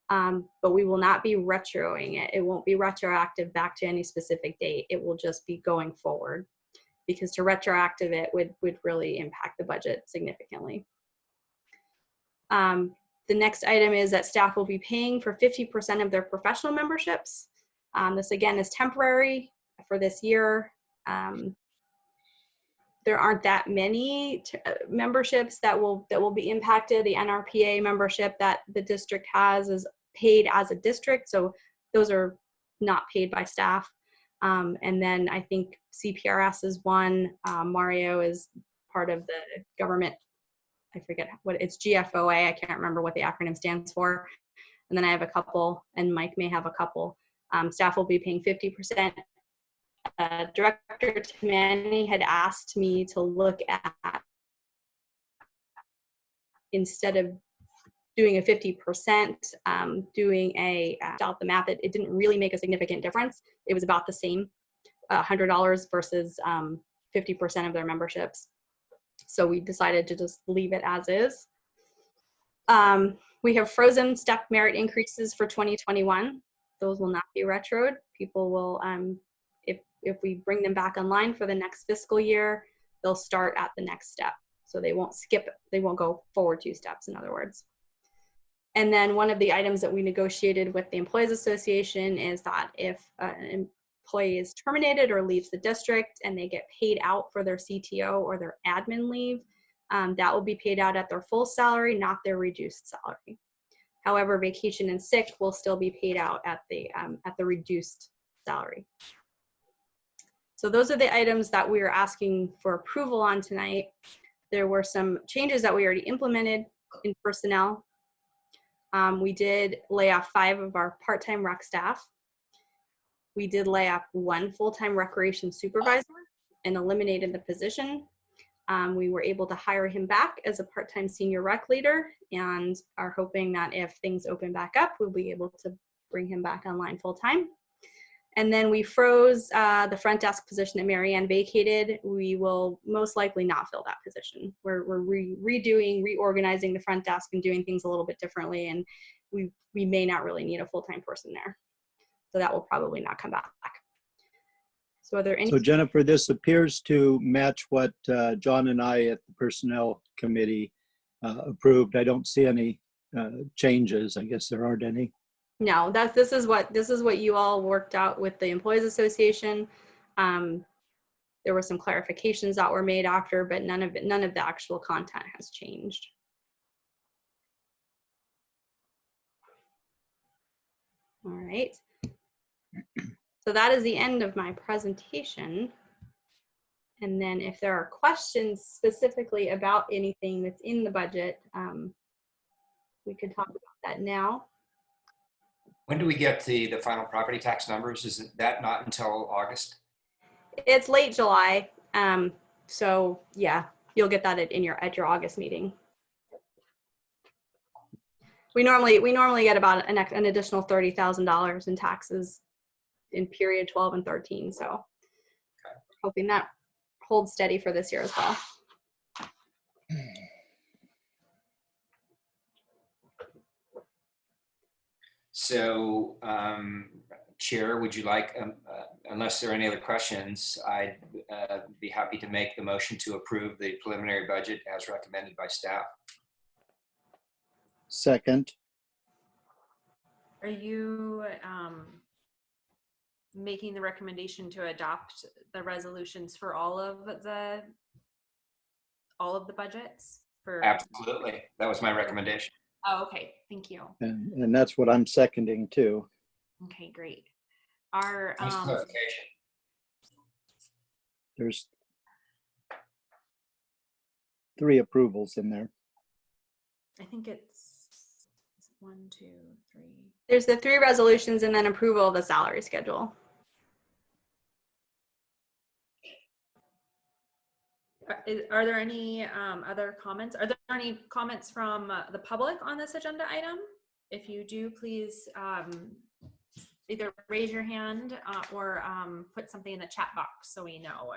But we will not be retroing it. It won't be retroactive back to any specific date. It will just be going forward, because to retroactive it would really impact the budget significantly. The next item is that staff will be paying for 50% of their professional memberships. This again is temporary for this year. There aren't that many memberships that will be impacted. The NRPA membership that the district has is paid as a district, so those are not paid by staff. And then I think CPRS is one. Mario is part of the government, I forget what it's, GFOA, I can't remember what the acronym stands for. And then I have a couple, and Mike may have a couple. Staff will be paying 50%. Director Tamani had asked me to look at, instead of doing a 50%, doing out the math, it didn't really make a significant difference. It was about the same, $100 versus 50% of their memberships. So we decided to just leave it as is. We have frozen step merit increases for 2021. Those will not be retroed. People will, if we bring them back online for the next fiscal year, they'll start at the next step. So they won't skip, they won't go forward 2 steps, in other words. And then one of the items that we negotiated with the Employees Association is that if an employee is terminated or leaves the district and they get paid out for their CTO or their admin leave, That will be paid out at their full salary, not their reduced salary. However, vacation and sick will still be paid out at the reduced salary. So those are the items that we are asking for approval on tonight. There were some changes that we already implemented in personnel. We did lay off 5 of our part-time rec staff. We did lay off 1 full-time recreation supervisor and eliminated the position. We were able to hire him back as a part-time senior rec leader and are hoping that if things open back up, we'll be able to bring him back online full-time. And then we froze the front desk position that Marianne vacated. We will most likely not fill that position. We're reorganizing the front desk and doing things a little bit differently, and we may not really need a full-time person there. So that will probably not come back. So are there any? So Jennifer, this appears to match what John and I at the Personnel Committee approved. I don't see any changes. I guess there aren't any. No, this is what you all worked out with the Employees Association. There were some clarifications that were made after, but none of the actual content has changed. All right. So that is the end of my presentation. And then if there are questions specifically about anything that's in the budget, we could talk about that now. When do we get the final property tax numbers? Is that not until August? It's late July. So yeah, you'll get that at your August meeting. We normally get about an additional $30,000 in taxes in period 12 and 13. So okay. Hoping that holds steady for this year as well. So, Chair, would you like, unless there are any other questions, I'd be happy to make the motion to approve the preliminary budget as recommended by staff. Second. Are you making the recommendation to adopt the resolutions for all of the budgets? Absolutely. That was my recommendation. Oh, okay. Thank you. And that's what I'm seconding too. Okay, great. Our Nice clarification. There's 3 approvals in there. I think it's 1, 2, 3. There's the 3 resolutions and then approval of the salary schedule. Are there any other comments? Are there any comments from the public on this agenda item? If you do, please either raise your hand or put something in the chat box so we know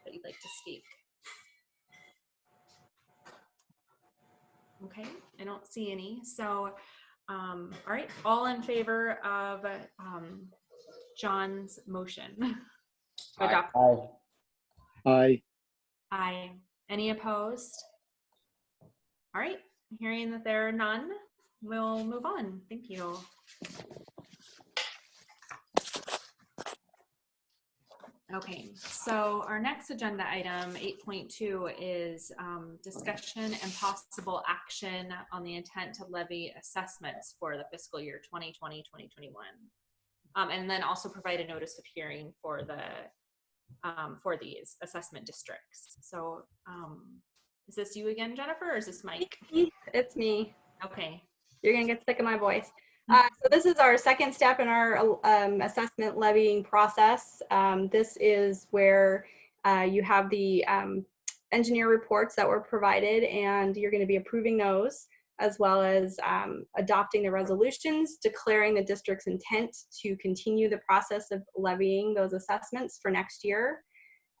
that you'd like to speak. Okay, I don't see any. So, all right, all in favor of John's motion to adopt? Aye. Aye. Aye. Any opposed? All right, hearing that there are none, we'll move on. Thank you. Okay, so our next agenda item, 8.2, is discussion and possible action on the intent to levy assessments for the fiscal year 2020-2021. And then also provide a notice of hearing for these assessment districts. So is this you again, Jennifer, or is this Mike? It's me. Okay. You're gonna get sick of my voice. So this is our second step in our assessment levying process. This is where you have the engineer reports that were provided, and you're going to be approving those, as well as adopting the resolutions, declaring the district's intent to continue the process of levying those assessments for next year.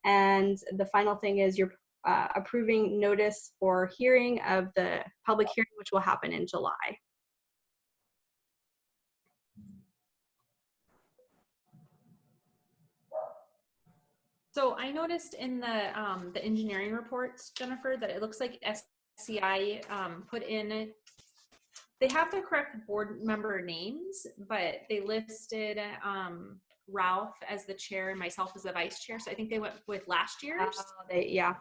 And the final thing is you're approving notice for hearing of the public hearing, which will happen in July. So I noticed in the engineering reports, Jennifer, that it looks like SCI put in, they have the correct board member names, but they listed Ralph as the chair and myself as the vice chair. So I think they went with last year's. Yeah.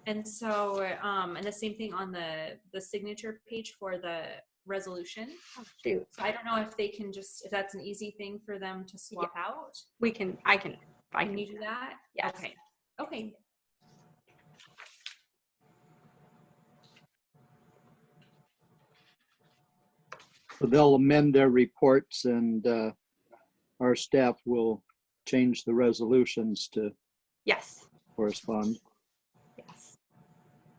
And so, and the same thing on the signature page for the resolution. Oh, shoot. So I don't know if they can just, if that's an easy thing for them to swap out. I can Can you do that? Yes. Okay. Okay. So they'll amend their reports and our staff will change the resolutions to Yes. correspond. Yes.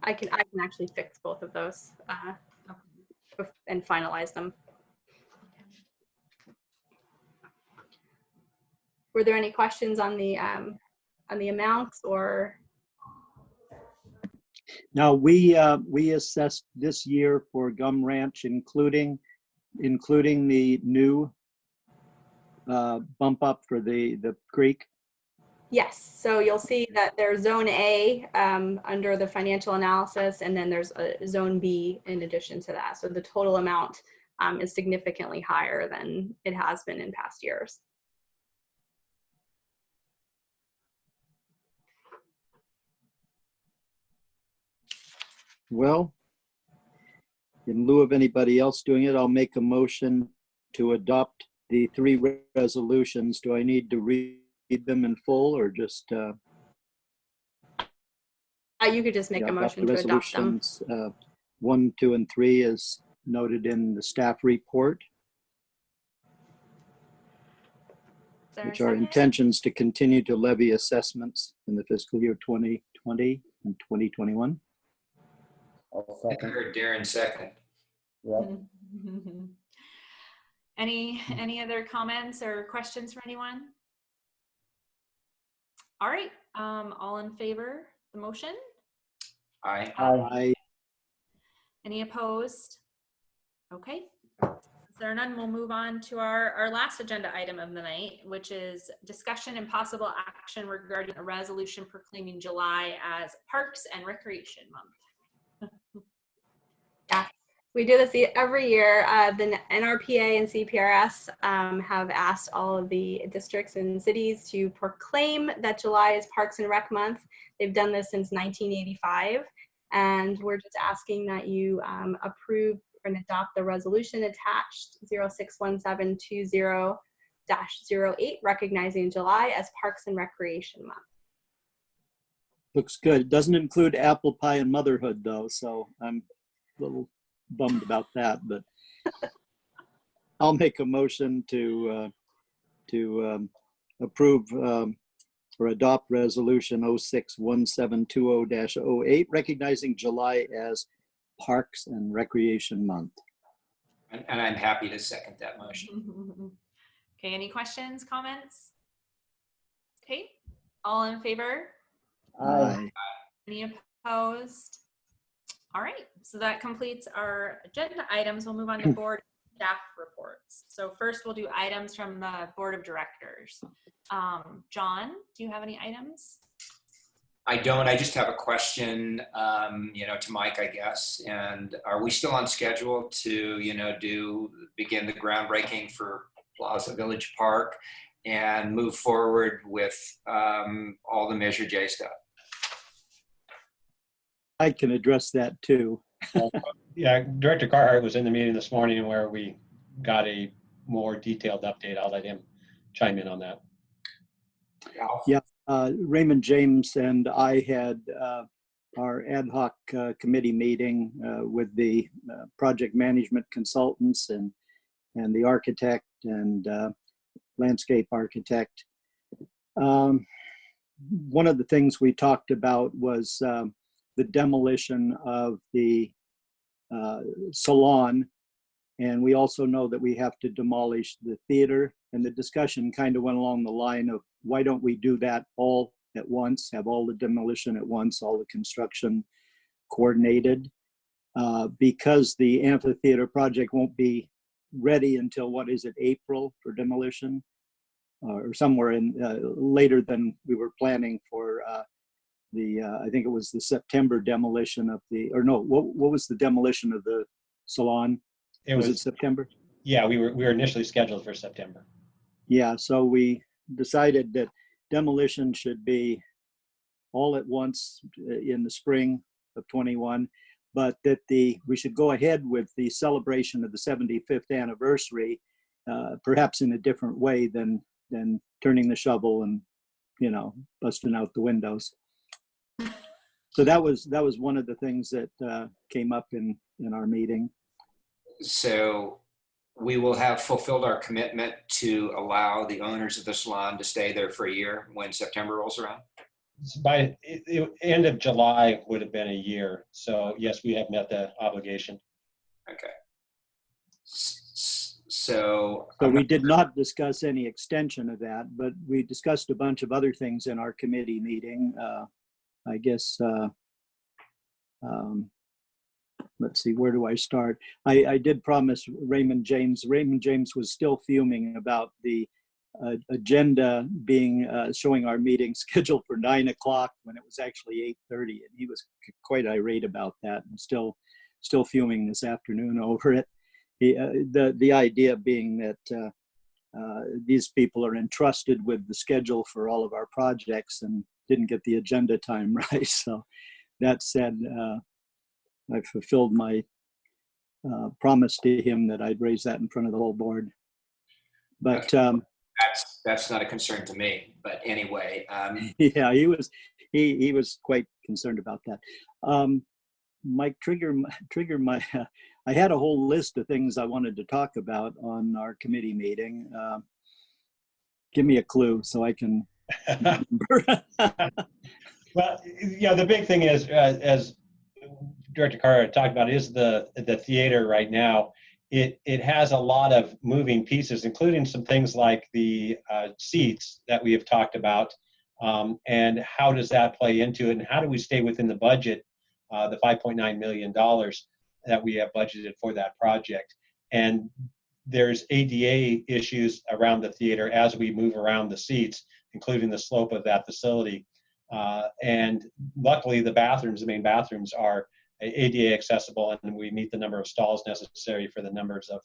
I can actually fix both of those and finalize them. Were there any questions on the amounts or? Now, we assessed this year for Gum Ranch, including the new bump up for the creek. Yes, so you'll see that there's Zone A under the financial analysis, and then there's a Zone B in addition to that. So the total amount is significantly higher than it has been in past years. Well, in lieu of anybody else doing it, I'll make a motion to adopt the 3 resolutions. Do I need to read them in full or just? You could just make a motion to adopt them. 1, 2, and 3 is noted in the staff report, Is there a which are second? intentions to continue to levy assessments in the fiscal year 2020 and 2021. I'll I second. heard Darren second. Yep. Any other comments or questions for anyone? All right, all in favor of the motion? Aye. I Any opposed? Okay. If there are none, we'll move on to our last agenda item of the night, which is discussion and possible action regarding a resolution proclaiming July as Parks and Recreation Month. Yeah, we do this every year. The NRPA and CPRS have asked all of the districts and cities to proclaim that July is Parks and Rec Month. They've done this since 1985, and we're just asking that you approve and adopt the resolution attached 061720-08, recognizing July as Parks and Recreation Month. looks good. It doesn't include apple pie and motherhood though, so I'm a little bummed about that, but I'll make a motion to approve or adopt resolution 061720-08, recognizing July as Parks and Recreation Month. And I'm happy to second that motion. Okay, any questions, comments? Okay, all in favor? Aye. Any opposed? All right, so that completes our agenda items. We'll move on to board staff reports. So first we'll do items from the board of directors. John, do you have any items? I don't. I just have a question, to Mike, I guess. And are we still on schedule to, begin the groundbreaking for Plaza Village Park and move forward with all the Measure J stuff? I can address that too. Yeah, Director Carhart was in the meeting this morning where we got a more detailed update. I'll let him chime in on that. Yeah, Raymond James and I had our ad hoc committee meeting with the project management consultants and the architect and landscape architect. One of the things we talked about was the demolition of the salon, and we also know that we have to demolish the theater, and the discussion kind of went along the line of why don't we do that all at once, have all the demolition at once, all the construction coordinated, because the amphitheater project won't be ready until, what is it, April for demolition, or somewhere in later than we were planning for I think it was the September demolition of the, or no, what was the demolition of the salon? Was it September? Yeah, we were initially scheduled for September. Yeah, so we decided that demolition should be all at once in the spring of 21, but that we should go ahead with the celebration of the 75th anniversary, perhaps in a different way than turning the shovel and, you know, busting out the windows. So that was one of the things that came up in our meeting. So we will have fulfilled our commitment to allow the owners of the salon to stay there for a year when September rolls around. By the end of July would have been a year. So yes, we have met the obligation. Okay. So we did not discuss any extension of that, but we discussed a bunch of other things in our committee meeting. I guess, let's see, where do I start? I did promise Raymond James. Raymond James was still fuming about the agenda being showing our meeting scheduled for 9 o'clock when it was actually 8:30, and he was quite irate about that, and still fuming this afternoon over it. The idea being that these people are entrusted with the schedule for all of our projects and didn't get the agenda time right. So that said, I fulfilled my promise to him that I'd raise that in front of the whole board. But that's not a concern to me. But anyway, yeah, he was quite concerned about that. Mike, trigger my. I had a whole list of things I wanted to talk about on our committee meeting. Give me a clue so I can remember. Well, you know, the big thing is, as Director Carr talked about, is the theater right now. It has a lot of moving pieces, including some things like the seats that we have talked about, and how does that play into it, and how do we stay within the budget, the $5.9 million that we have budgeted for that project. And there's ADA issues around the theater as we move around the seats, including the slope of that facility. And luckily the main bathrooms are ADA accessible, and we meet the number of stalls necessary for the numbers of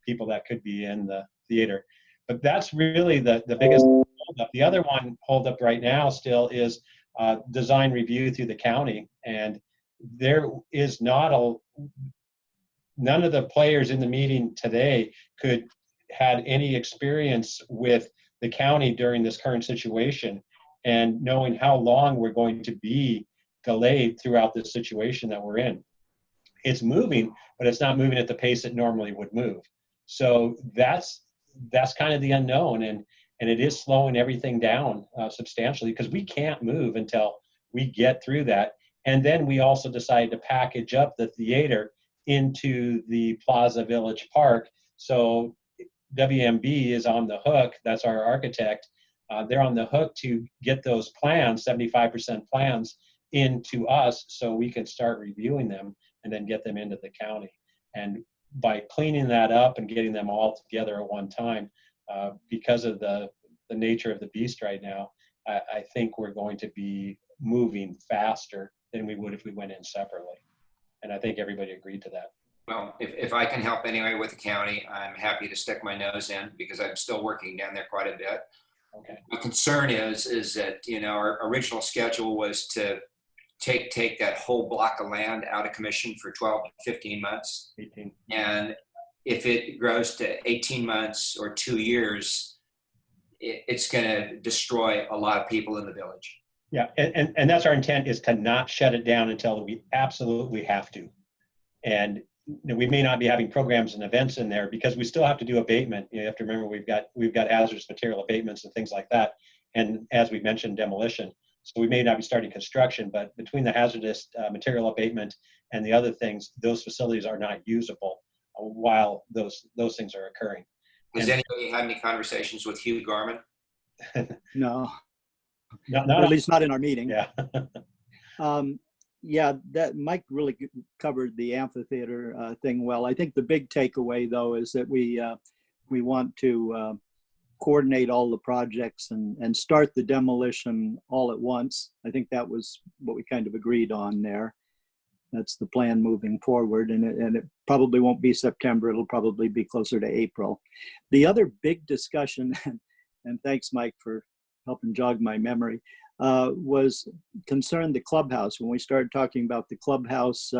people that could be in the theater. But that's really the biggest holdup. The other one holdup right now still is design review through the county. And there is none of the players in the meeting today had any experience with the county during this current situation, and knowing how long we're going to be delayed throughout this situation that we're in. It's moving, but it's not moving at the pace it normally would move. So that's kind of the unknown, and it is slowing everything down substantially, because we can't move until we get through that. And then we also decided to package up the theater into the Plaza Village Park. So WMB is on the hook, that's our architect. They're on the hook to get those plans, 75% plans, into us so we can start reviewing them and then get them into the county. And by cleaning that up and getting them all together at one time, because of the nature of the beast right now, I think we're going to be moving faster than we would if we went in separately. And I think everybody agreed to that. well, if I can help anyway with the county, I'm happy to stick my nose in, because I'm still working down there quite a bit. Okay. My concern is that, you know, our original schedule was to take that whole block of land out of commission for 12 to 15 months. 18. And if it grows to 18 months or 2 years, it's going to destroy a lot of people in the village. Yeah, and that's our intent, is to not shut it down until we absolutely have to. And we may not be having programs and events in there because we still have to do abatement. You have to remember we've got hazardous material abatements and things like that. And as we mentioned, demolition. So we may not be starting construction, but between the hazardous material abatement and the other things, those facilities are not usable while those things are occurring. Has anybody had any conversations with Hugh Garman? No. Not Or at least not in our meeting. Yeah. Yeah, that Mike really covered the amphitheater thing well. I think the big takeaway, though, is that we want to coordinate all the projects and start the demolition all at once. I think that was what we kind of agreed on there. That's the plan moving forward, and it probably won't be September. It'll probably be closer to April. The other big discussion, and thanks, Mike, for helping jog my memory. was concerned the clubhouse. When we started talking about the clubhouse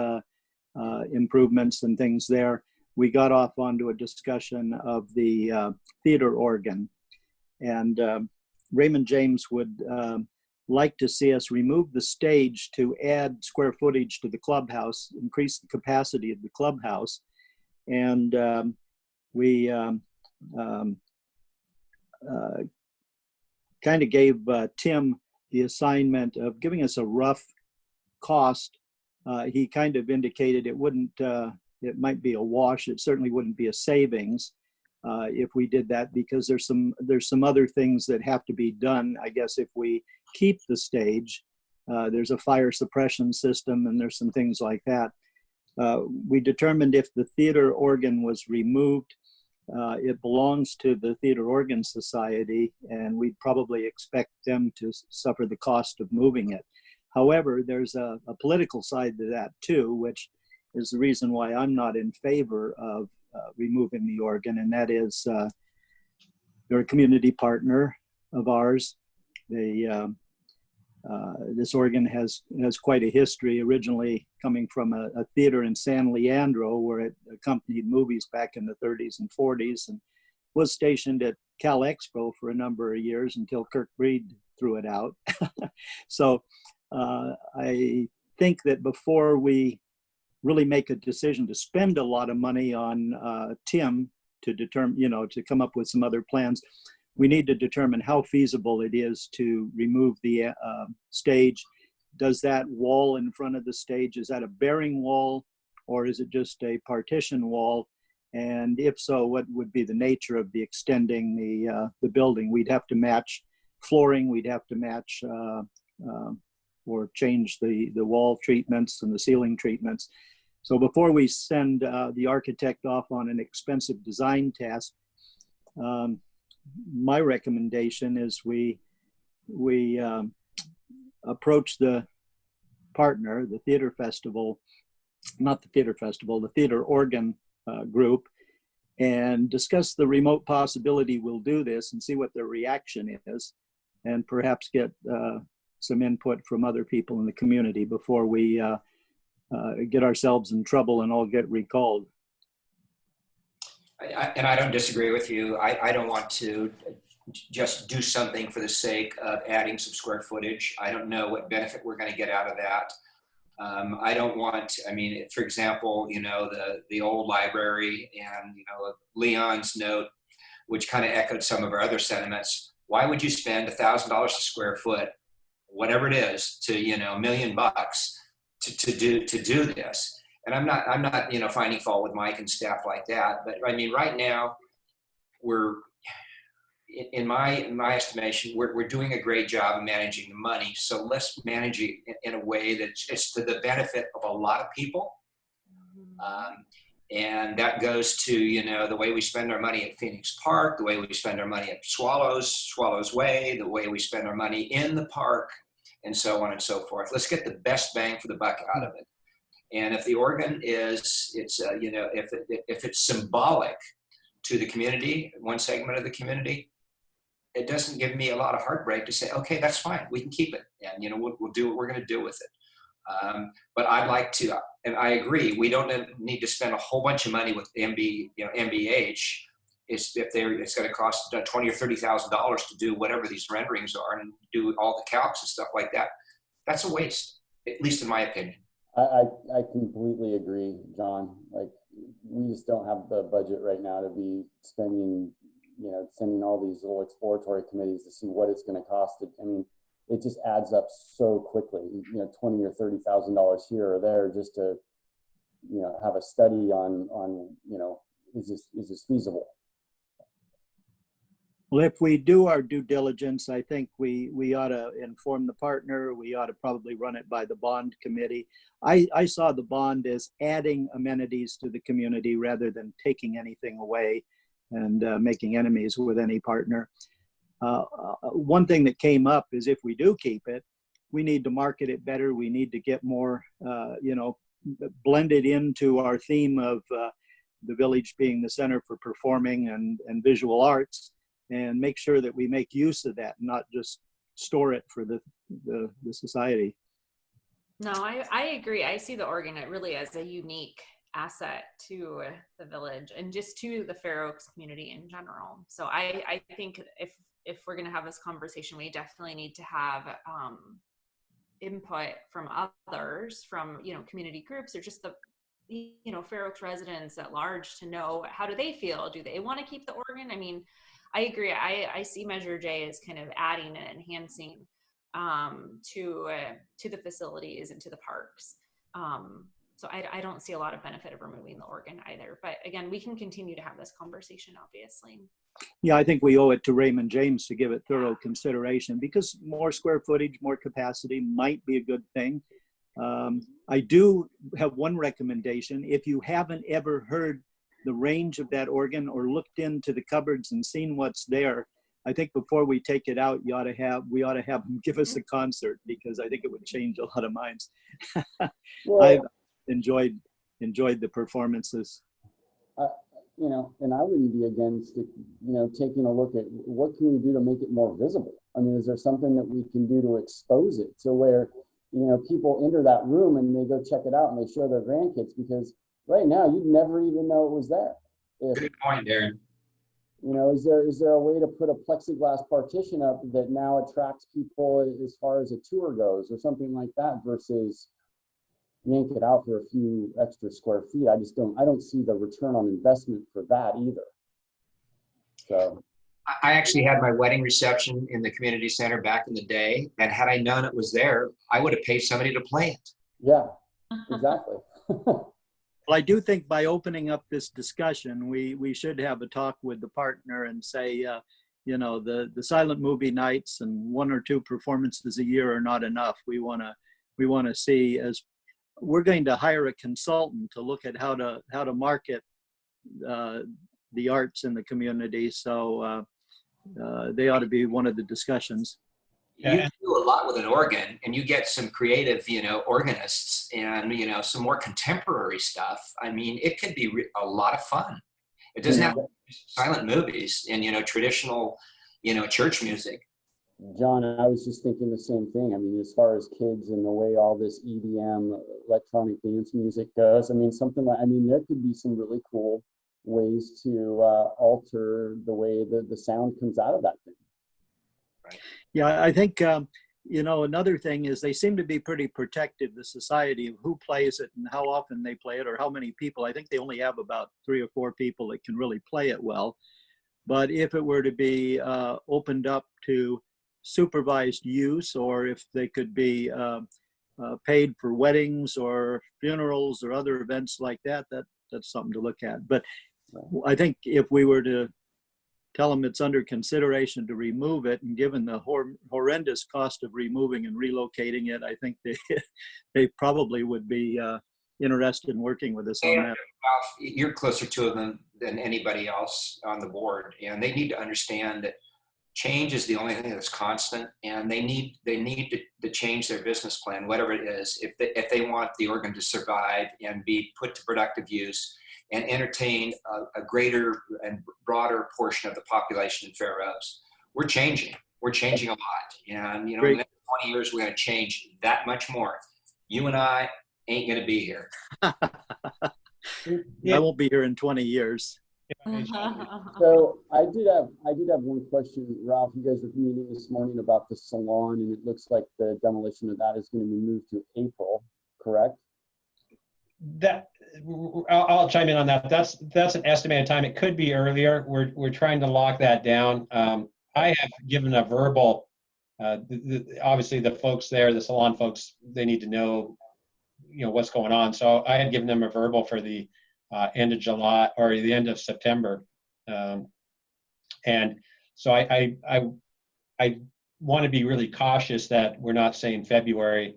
improvements and things there, we got off onto a discussion of the theater organ. And Raymond James would like to see us remove the stage to add square footage to the clubhouse, increase the capacity of the clubhouse. And we kind of gave Tim the assignment of giving us a rough cost. He kind of indicated it wouldn't, it might be a wash. It certainly wouldn't be a savings if we did that, because there's some other things that have to be done. I guess if we keep the stage, there's a fire suppression system and there's some things like that. We determined if the theater organ was removed, it belongs to the Theater Organ Society, and we'd probably expect them to suffer the cost of moving it. However, there's a political side to that too, which is the reason why I'm not in favor of removing the organ, and that is they're a community partner of ours. This organ has quite a history, originally coming from a theater in San Leandro where it accompanied movies back in the 30s and 40s, and was stationed at Cal Expo for a number of years until Kirk Breed threw it out. So I think that before we really make a decision to spend a lot of money on Tim to determine, to come up with some other plans, we need to determine how feasible it is to remove the stage. Does that wall in front of the stage, is that a bearing wall, or is it just a partition wall? And if so, what would be the nature of the extending the building? We'd have to match flooring, we'd have to match or change the wall treatments and the ceiling treatments. So before we send the architect off on an expensive design task, my recommendation is we approach the partner, the theater festival, not the theater festival, the theater organ group, and discuss the remote possibility we'll do this and see what their reaction is, and perhaps get some input from other people in the community before we get ourselves in trouble and all get recalled. And I don't disagree with you. I don't want to just do something for the sake of adding some square footage. I don't know what benefit we're going to get out of that. I don't want, for example, the old library and, Leon's note, which kind of echoed some of our other sentiments. Why would you spend $1,000 a square foot, whatever it is, to, $1 million to do this? And I'm not, finding fault with Mike and staff like that. But right now, we're, in my estimation, we're doing a great job of managing the money. So let's manage it in a way that's to the benefit of a lot of people. And that goes to, the way we spend our money at Phoenix Park, the way we spend our money at Swallows Way, the way we spend our money in the park, and so on and so forth. Let's get the best bang for the buck out of it. And if the organ is, if it's symbolic to the community, one segment of the community, it doesn't give me a lot of heartbreak to say, okay, that's fine, we can keep it, and we'll do what we're going to do with it. But I'd like to, and I agree, we don't need to spend a whole bunch of money with MBH. It's going to cost $20,000 or $30,000 to do whatever these renderings are and do all the calcs and stuff like that. That's a waste, at least in my opinion. I completely agree, John. Like, we just don't have the budget right now to be spending, sending all these little exploratory committees to see what it's going to cost. It just adds up so quickly. $20,000 or $30,000 here or there just to, have a study on is this feasible? Well, if we do our due diligence, I think we ought to inform the partner. We ought to probably run it by the bond committee. I saw the bond as adding amenities to the community rather than taking anything away and making enemies with any partner. One thing that came up is if we do keep it, we need to market it better. We need to get more, blended into our theme of the village being the center for performing and visual arts, and make sure that we make use of that, not just store it for the society. No, I agree. I see the organ really as a unique asset to the village and just to the Fair Oaks community in general. So I think if we're going to have this conversation, we definitely need to have input from others, from, you know, community groups, or just the, you know, Fair Oaks residents at large, to know, how do they feel? Do they want to keep the organ? I mean, I agree. I see Measure J as kind of adding and enhancing to the facilities and to the parks. So I don't see a lot of benefit of removing the organ either. But again, we can continue to have this conversation, obviously. Yeah, I think we owe it to Raymond James to give it thorough consideration, because more square footage, more capacity might be a good thing. I do have one recommendation. If you haven't ever heard the range of that organ or looked into the cupboards and seen what's there, I think before we take it out, we ought to have them give us a concert, because I think it would change a lot of minds. Well, I've enjoyed the performances. you know, and I wouldn't be against, you know, taking a look at what can we do to make it more visible. I mean, is there something that we can do to expose it to where, you know, people enter that room and they go check it out and they show their grandkids? Because right now you'd never even know it was there. Good point, Darren. You know, is there a way to put a plexiglass partition up that now attracts people as far as a tour goes, or something like that, versus yank it out for a few extra square feet? I don't see the return on investment for that either. So I actually had my wedding reception in the community center back in the day, and had I known it was there, I would have paid somebody to play it. yeah, exactly. Well, I do think by opening up this discussion, we should have a talk with the partner and say, you know, the silent movie nights and 1 or 2 performances a year are not enough. We want to see, as we're going to hire a consultant to look at how to market the arts in the community. So they ought to be one of the discussions. You can do a lot with an organ, and you get some creative, you know, organists and, you know, some more contemporary stuff. I mean, it could be a lot of fun. It doesn't have to be silent movies and, you know, traditional, you know, church music. John, I was just thinking the same thing. I mean, as far as kids and the way all this EDM, electronic dance music goes, I mean, there could be some really cool ways to alter the way the sound comes out of that thing. Right. Yeah, I think, you know, another thing is they seem to be pretty protective, the society, of who plays it and how often they play it or how many people. I think they only have about 3 or 4 people that can really play it well. But if it were to be opened up to supervised use, or if they could be paid for weddings or funerals or other events like that, that's something to look at. But I think if we were to tell them it's under consideration to remove it, and given the horrendous cost of removing and relocating it, I think they probably would be interested in working with us on that. You're closer to them than anybody else on the board, and they need to understand that change is the only thing that's constant, and they need to change their business plan, whatever it is, if they want the organ to survive and be put to productive use and entertain a greater and broader portion of the population in Fair Oaks. We're changing a lot, and, you know, in the next 20 years we're going to change that much more. You and I ain't going to be here. I won't be here in 20 years. So I did have one question, Ralph. You guys were meeting this morning about the salon, and it looks like the demolition of that is going to be moved to April, correct? I'll chime in on that. That's an estimated time. It could be earlier. We're trying to lock that down. I have given a verbal. Obviously, the folks there, the salon folks, they need to know, you know, what's going on. So I had given them a verbal for the end of July or the end of September, and so I want to be really cautious that we're not saying February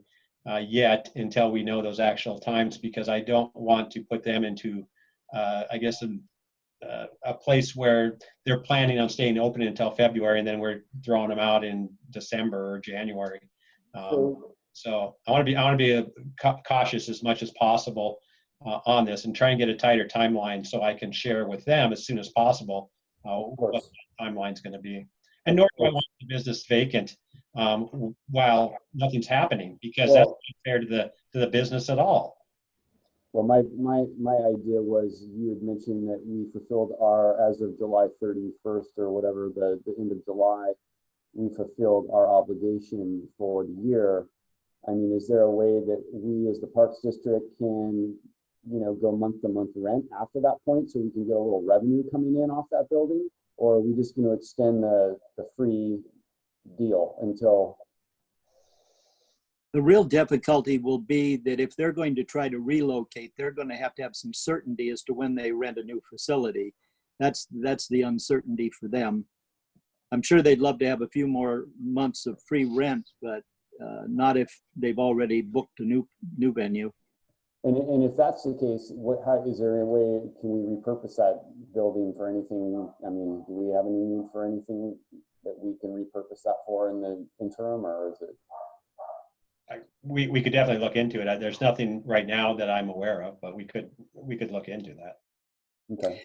yet until we know those actual times, because I don't want to put them into I guess a place where they're planning on staying open until February, and then we're throwing them out in December or January. So I want to be cautious as much as possible on this, and try and get a tighter timeline so I can share with them as soon as possible what the timeline's going to be. And nor do I want the business vacant while nothing's happening, because that's not fair to the business at all. Well, my idea was, you had mentioned that we fulfilled our, as of July 31st or whatever, the end of July, we fulfilled our obligation for the year. I mean, is there a way that we as the Parks District can, you know, go month to month rent after that point so we can get a little revenue coming in off that building? Or are we just going to extend the free deal until? The real difficulty will be that if they're going to try to relocate, they're going to have some certainty as to when they rent a new facility. That's the uncertainty for them. I'm sure they'd love to have a few more months of free rent, but not if they've already booked a new venue. And if that's the case, how is there a way, can we repurpose that building for anything? I mean, do we have any need for anything that we can repurpose that for in the interim, or is it? We could definitely look into it. There's nothing right now that I'm aware of, but we could look into that. Okay.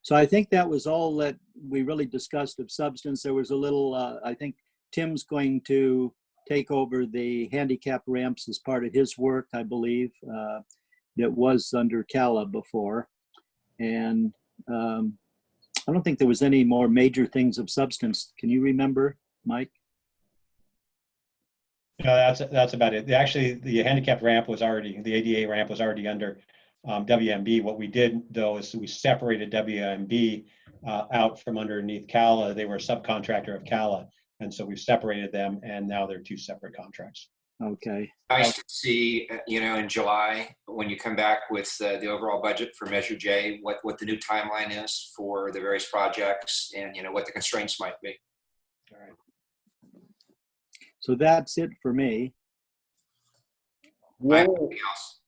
So I think that was all that we really discussed of substance. There was a little, I think Tim's going to take over the handicap ramps as part of his work, I believe, that was under CALA before. And I don't think there was any more major things of substance. Can you remember, Mike? No, that's about it. Actually, the handicap ramp was already, the ADA ramp was already under WMB. What we did, though, is we separated WMB out from underneath CALA. They were a subcontractor of CALA, and so we've separated them, and now they're two separate contracts. Okay. Nice to see, you know, in July, when you come back with the overall budget for Measure J, what the new timeline is for the various projects, and, you know, what the constraints might be. All right. So that's it for me. Yeah. Anything else?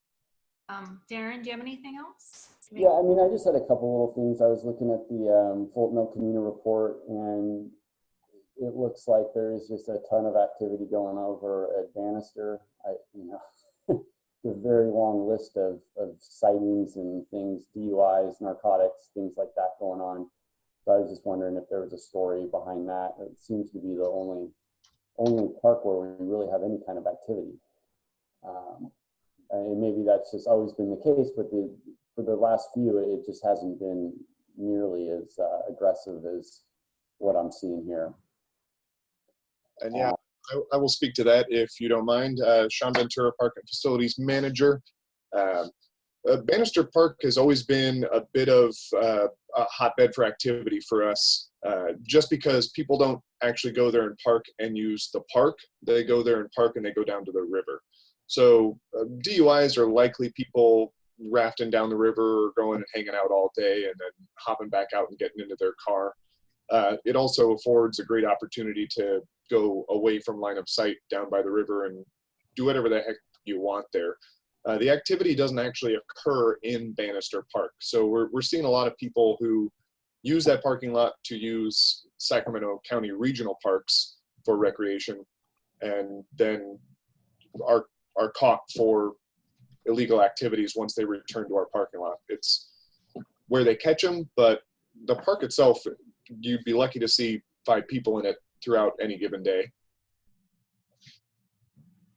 Darren, do you have anything else? Yeah, I mean, I just had a couple little things. I was looking at the Fulton El Camino report, and it looks like there is just a ton of activity going over at Bannister. A very long list of sightings and things, DUIs, narcotics, things like that going on. So I was just wondering if there was a story behind that. It seems to be the only park where we really have any kind of activity. And maybe that's just always been the case, but for the last few, it just hasn't been nearly as aggressive as what I'm seeing here. And yeah, I will speak to that if you don't mind. Sean Ventura, Park and Facilities Manager. Bannister Park has always been a bit of a hotbed for activity for us, just because people don't actually go there and park and use the park. They go there and park and they go down to the river. So DUIs are likely people rafting down the river or going and hanging out all day and then hopping back out and getting into their car. It also affords a great opportunity to go away from line of sight down by the river and do whatever the heck you want there. The activity doesn't actually occur in Bannister Park. So we're seeing a lot of people who use that parking lot to use Sacramento County regional parks for recreation, and then are caught for illegal activities once they return to our parking lot. It's where they catch them, but the park itself, you'd be lucky to see 5 people in it throughout any given day.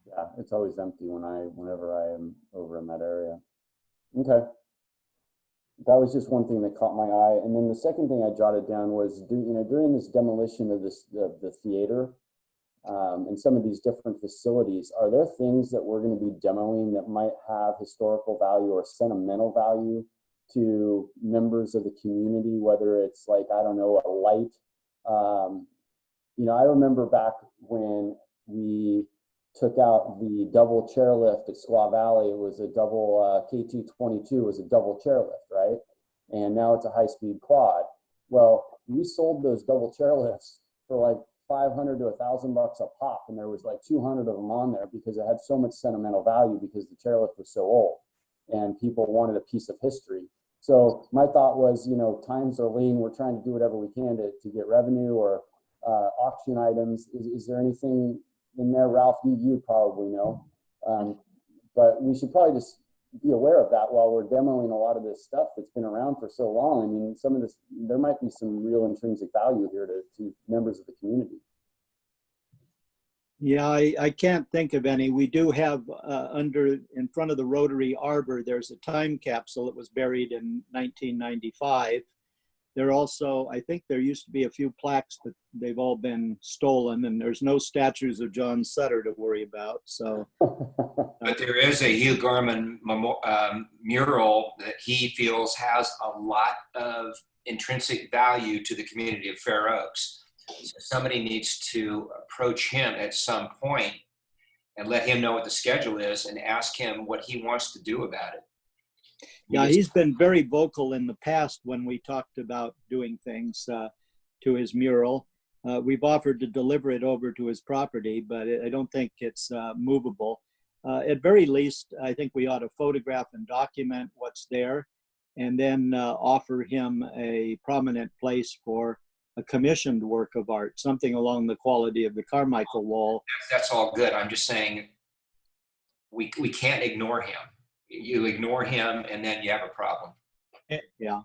Yeah, it's always empty whenever I am over in that area. Okay. That was just one thing that caught my eye. And then the second thing I jotted down was, during this demolition of the theater and some of these different facilities, are there things that we're going to be demoing that might have historical value or sentimental value to members of the community, whether it's like, I don't know, a light? I remember back when we took out the double chairlift at Squaw Valley. It was a double K222 was a double chairlift, right? And now it's a high-speed quad. Well, we sold those double chairlifts for like $500 to $1,000 a pop, and there was like 200 of them on there because it had so much sentimental value because the chairlift was so old, and people wanted a piece of history. So my thought was, times are lean. We're trying to do whatever we can to get revenue or auction items. Is there anything in there, Ralph? You probably know, but we should probably just be aware of that while we're demoing a lot of this stuff that's been around for so long. I mean, some of this, there might be some real intrinsic value here to members of the community. Yeah, I can't think of any. We do have in front of the Rotary Arbor, there's a time capsule that was buried in 1995. There also, I think there used to be a few plaques, but they've all been stolen, and there's no statues of John Sutter to worry about. So, But there is a Hugh Gorman mural that he feels has a lot of intrinsic value to the community of Fair Oaks. So somebody needs to approach him at some point and let him know what the schedule is and ask him what he wants to do about it. yeah, he's been very vocal in the past when we talked about doing things to his mural. We've offered to deliver it over to his property, but I don't think it's movable. At very least, I think we ought to photograph and document what's there, and then offer him a prominent place for a commissioned work of art, something along the quality of the Carmichael wall. That's all good. I'm just saying we can't ignore him. You ignore him and then you have a problem. Yeah,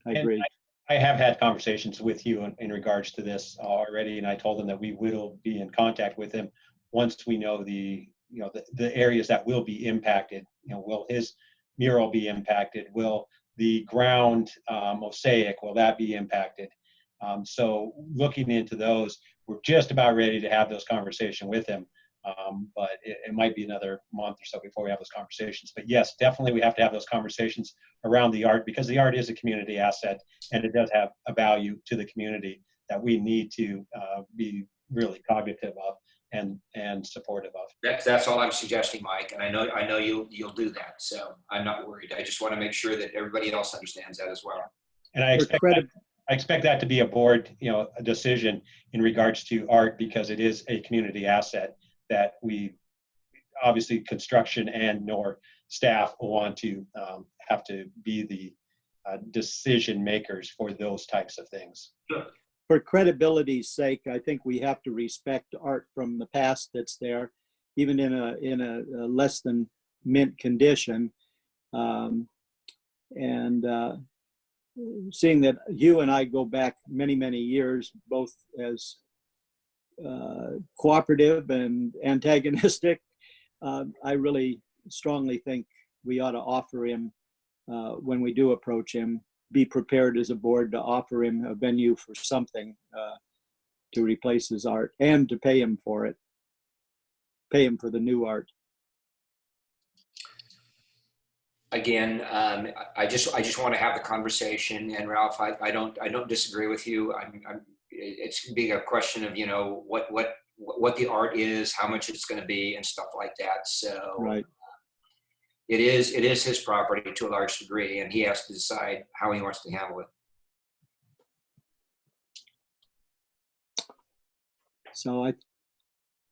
I agree. I have had conversations with you in regards to this already, and I told him that we will be in contact with him once we know the areas that will be impacted. Will his mural be impacted? Will the ground mosaic, will that be impacted? So looking into those, we're just about ready to have those conversations with him. But it might be another month or so before we have those conversations. But yes, definitely we have to have those conversations around the art, because the art is a community asset and it does have a value to the community that we need to be really cognitive of and supportive of. That's all I'm suggesting, Mike, and I know you'll do that. So I'm not worried. I just want to make sure that everybody else understands that as well. And I expect that to be a board, a decision in regards to art, because it is a community asset that we obviously construction and nor staff want to have to be the decision makers for those types of things. Sure. For credibility's sake, I think we have to respect art from the past that's there, even in a less than mint condition. Seeing that Hugh and I go back many, many years, both as cooperative and antagonistic, I really strongly think we ought to offer him, when we do approach him, be prepared as a board to offer him a venue for something to replace his art and to pay him for it, pay him for the new art. Again, I just want to have the conversation, and Ralph, I don't disagree with you. It's being a question of what the art is, how much it's going to be, and stuff like that. So right. It is his property to a large degree, and he has to decide how he wants to handle it. So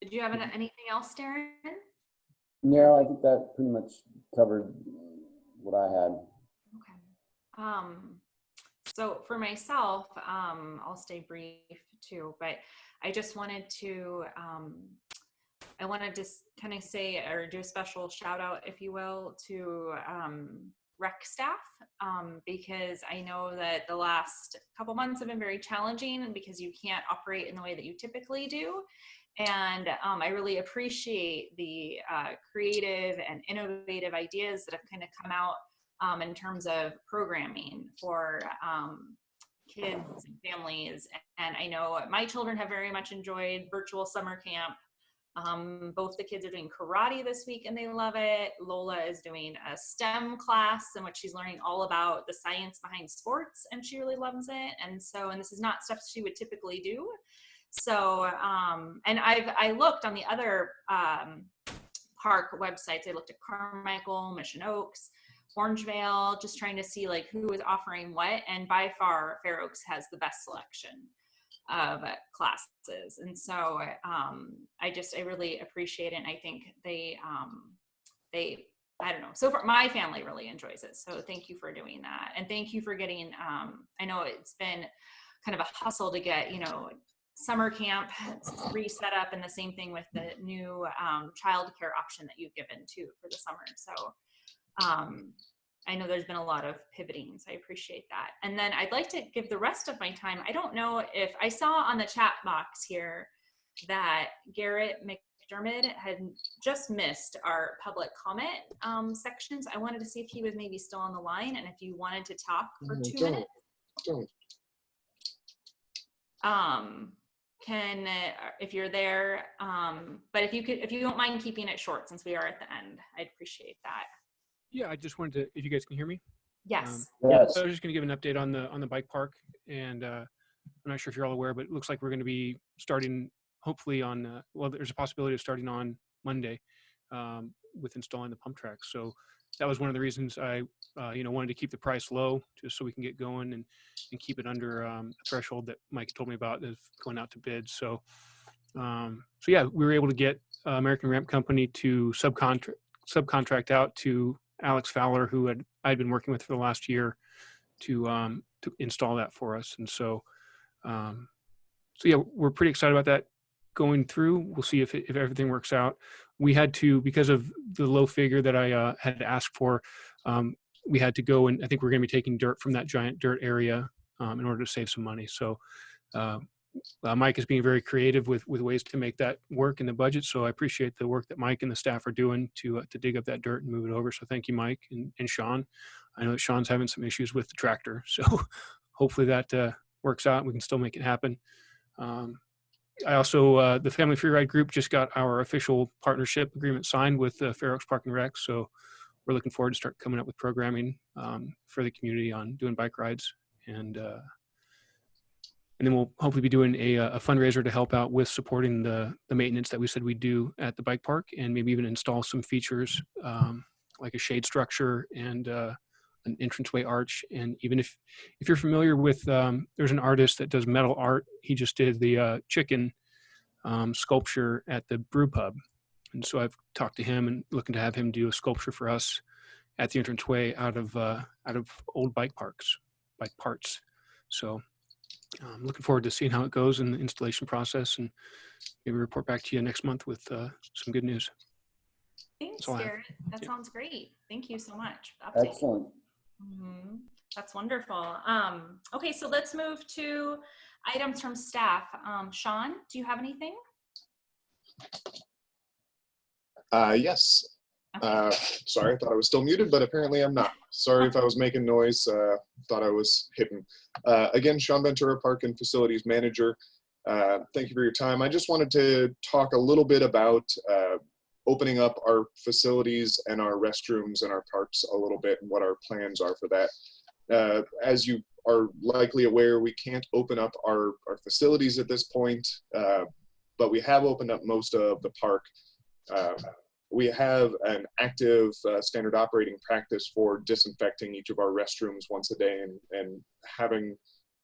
Did you have anything else, Darren? No, I think that pretty much covered what I had. Okay. So for myself, I'll stay brief too, but I just wanted to, I wanted to kind of say or do a special shout out, if you will, to rec staff, because I know that the last couple months have been very challenging because you can't operate in the way that you typically do. And I really appreciate the creative and innovative ideas that have kind of come out in terms of programming for kids and families. And I know my children have very much enjoyed virtual summer camp. Both the kids are doing karate this week and they love it. Lola is doing a STEM class in which she's learning all about the science behind sports, and she really loves it. And this is not stuff she would typically do. So, and I looked on the other park websites. I looked at Carmichael, Mission Oaks, Orangevale, just trying to see like who is offering what. And by far, Fair Oaks has the best selection of classes. And so I really appreciate it. And I think they, I don't know, so far my family really enjoys it. So thank you for doing that. And thank you for getting, I know it's been kind of a hustle to get, summer camp reset up, and the same thing with the new childcare option that you've given too for the summer. So I know there's been a lot of pivoting, so I appreciate that. And then I'd like to give the rest of my time. I don't know if I saw on the chat box here that Garrett McDermott had just missed our public comment sections. I wanted to see if he was maybe still on the line and if you wanted to talk for 2 minutes. Don't. If you're there, but if you don't mind keeping it short since we are at the end, I'd appreciate that. Yeah, I just wanted to, if you guys can hear me. Yes. Yes. So I was just going to give an update on the bike park, and I'm not sure if you're all aware, but it looks like we're going to be starting hopefully on, well, there's a possibility of starting on Monday with installing the pump tracks. So that was one of the reasons I, wanted to keep the price low just so we can get going and keep it under a threshold that Mike told me about of going out to bid. So yeah, we were able to get American Ramp Company to subcontract out to Alex Fowler, who I'd been working with for the last year to install that for us. And so yeah, we're pretty excited about that going through. We'll see if everything works out. We had to, because of the low figure that I had asked for, we had to go, and I think we're going to be taking dirt from that giant dirt area in order to save some money. So Mike is being very creative with ways to make that work in the budget. So I appreciate the work that Mike and the staff are doing to dig up that dirt and move it over. So thank you, Mike and Sean. I know that Sean's having some issues with the tractor, so hopefully that works out and we can still make it happen. I also, the Family Free Ride Group just got our official partnership agreement signed with Fair Oaks Park and Rec. So we're looking forward to start coming up with programming for the community on doing bike rides. And then we'll hopefully be doing a fundraiser to help out with supporting the maintenance that we said we'd do at the bike park, and maybe even install some features like a shade structure and an entranceway arch. And even if you're familiar with, there's an artist that does metal art. He just did the chicken sculpture at the brew pub. And so I've talked to him and looking to have him do a sculpture for us at the entranceway out of old bike parts. So I'm looking forward to seeing how it goes in the installation process, and maybe report back to you next month with some good news. Thanks, So Garrett. That sounds great. Thank you so much for the update. Excellent. That's wonderful. Okay, so let's move to items from staff. Sean, do you have anything? Yes. Sorry, I thought I was still muted, but apparently I'm not. Sorry if I was making noise. Thought I was hidden. Again, Sean Ventura, Park and Facilities Manager. Thank you for your time. I just wanted to talk a little bit about opening up our facilities and our restrooms and our parks a little bit, and what our plans are for that. As you are likely aware, we can't open up our facilities at this point, but we have opened up most of the park. We have an active standard operating practice for disinfecting each of our restrooms once a day, and having